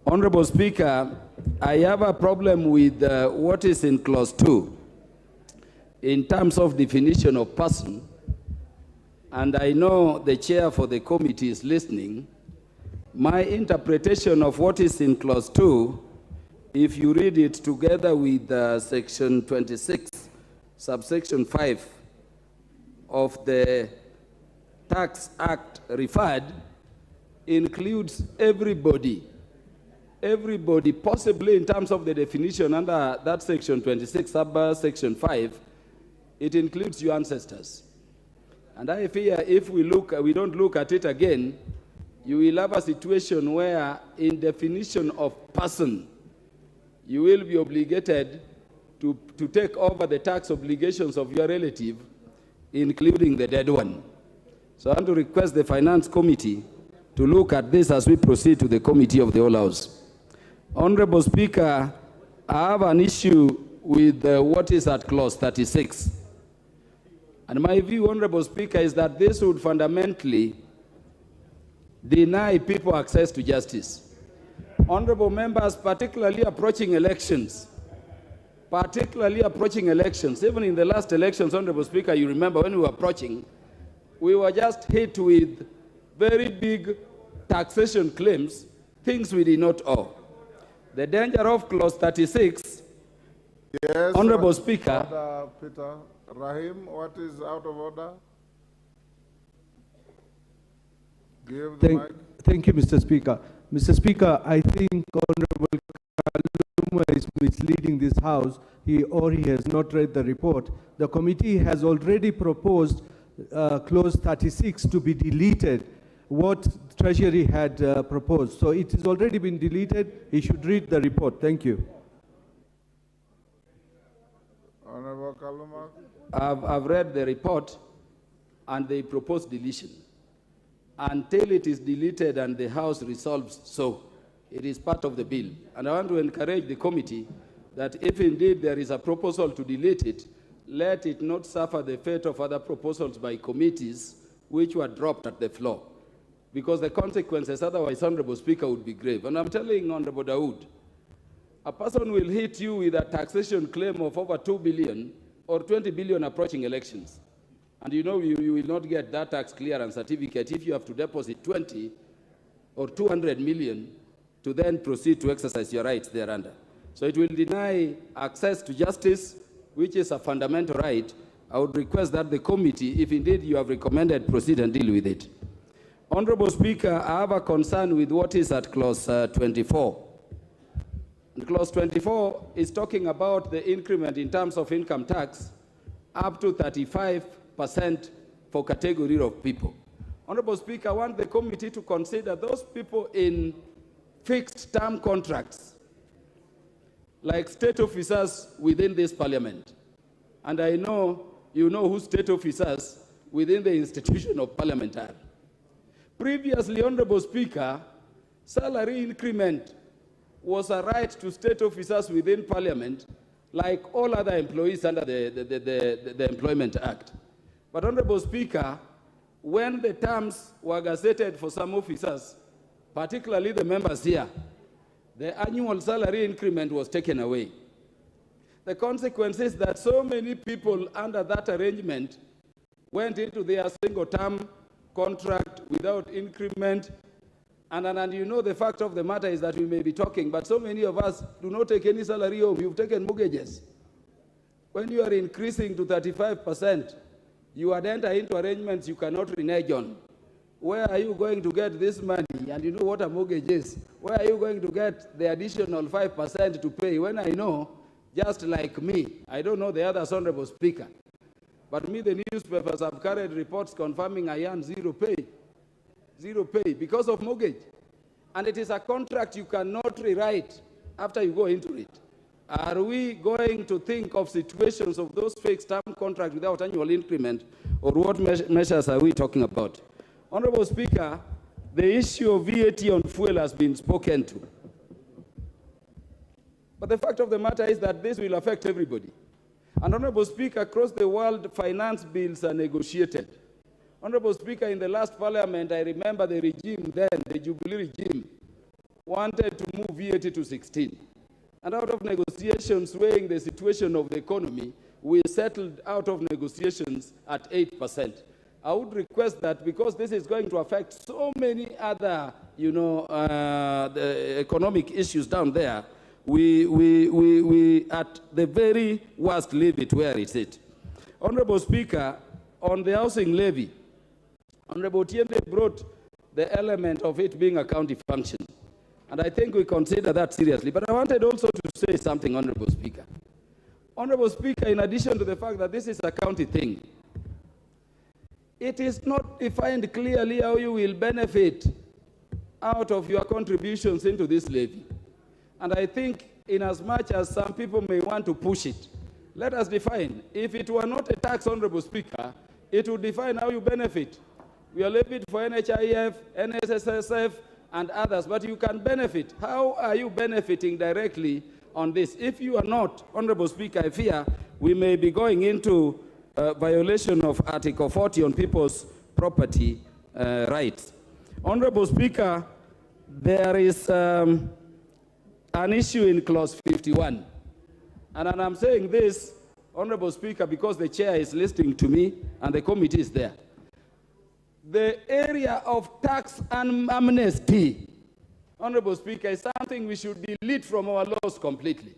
Honorable Speaker, I have a problem with what is in clause 2 in terms of definition of person. And I know the chair for the committee is listening. My interpretation of what is in clause 2, if you read it together with section 26, subsection 5 of the Tax Act referred includes everybody, possibly in terms of the definition under that section 26, subsection 5, it includes your ancestors. And I fear if we don't look at it again, you will have a situation where in definition of person, you will be obligated to take over the tax obligations of your relative, including the dead one. So I want to request the Finance Committee to look at this as we proceed to the Committee of the Whole House. Honorable Speaker, I have an issue with what is at clause 36. And my view, Honorable Speaker, is that this would fundamentally deny people access to justice. Honorable members, particularly approaching elections, even in the last elections, Honorable Speaker, you remember when we were approaching, we were just hit with very big taxation claims, things we did not owe. The danger of clause 36, yes, Honorable Speaker. Order, Peter. Rahim, what is out of order? Give the mic. Thank you, Mr. Speaker. Mr. Speaker, I think Honorable Kaluma is misleading this House. He has not read the report. The committee has already proposed clause 36 to be deleted, what Treasury had proposed. So it has already been deleted. He should read the report. Thank you. Honorable Kaluma. I've read the report and they propose deletion. Until it is deleted and the House resolves so, it is part of the bill. And I want to encourage the committee that if indeed there is a proposal to delete it, let it not suffer the fate of other proposals by committees which were dropped at the floor. Because the consequences otherwise, Honorable Speaker, would be grave. And I'm telling Honorable Dawood, a person will hit you with a taxation claim of over 2 billion or 20 billion approaching elections. And you know you will not get that tax clearance certificate if you have to deposit 20 or 200 million to then proceed to exercise your rights thereunder. So it will deny access to justice, which is a fundamental right. I would request that the committee, if indeed you have recommended, proceed and deal with it. Honorable Speaker, I have a concern with what is at clause 24. And clause 24 is talking about the increment in terms of income tax up to 35% for category of people. Honorable Speaker, I want the committee to consider those people in fixed term contracts, like state officers within this parliament. And I know you know who state officers within the institution of parliament are. Previously, Honorable Speaker, salary increment was a right to state officers within parliament, like all other employees under the Employment Act. But Honorable Speaker, when the terms were gazetted for some officers, particularly the members here, the annual salary increment was taken away. The consequence is that so many people under that arrangement went into their single-term contract without increment. And you know the fact of the matter is that we may be talking, but so many of us do not take any salary home. You've taken mortgages. When you are increasing to 35%, you had entered into arrangements you cannot renege on. Where are you going to get this money? And you know what a mortgage is. Where are you going to get the additional 5% to pay? When I know, just like me, I don't know the other Honorable Speaker, but me, the newspapers have carried reports confirming I earn zero pay because of mortgage. And it is a contract you cannot rewrite after you go into it. Are we going to think of situations of those fixed term contracts without annual increment, or what measures are we talking about? Honorable Speaker, the issue of VAT on fuel has been spoken to. But the fact of the matter is that this will affect everybody. And Honorable Speaker, across the world, finance bills are negotiated. Honorable Speaker, in the last parliament, I remember the regime then, the Jubilee regime, wanted to move VAT to 16. And out of negotiations weighing the situation of the economy, we settled out of negotiations at 8%. I would request that because this is going to affect so many other, the economic issues down there, we at the very worst leave it where it is. Honorable Speaker, on the housing levy, Honorable Tiende brought the element of it being a county function. And I think we consider that seriously. But I wanted also to say something, Honorable Speaker. Honorable Speaker, in addition to the fact that this is a county thing, it is not defined clearly how you will benefit out of your contributions into this levy. And I think in as much as some people may want to push it, let us define. If it were not a tax, Honorable Speaker, it would define how you benefit. We are levied for NHIF, NSSF, and others, but you can benefit. How are you benefiting directly on this? If you are not, Honorable Speaker, I fear we may be going into violation of Article 40 on people's property rights. Honorable Speaker, there is an issue in clause 51. And I'm saying this, Honorable Speaker, because the chair is listening to me and the committee is there. The area of tax and amnesty, Honorable Speaker, is something we should delete from our laws completely.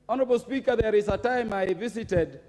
Honorable Speaker, there is a time I visited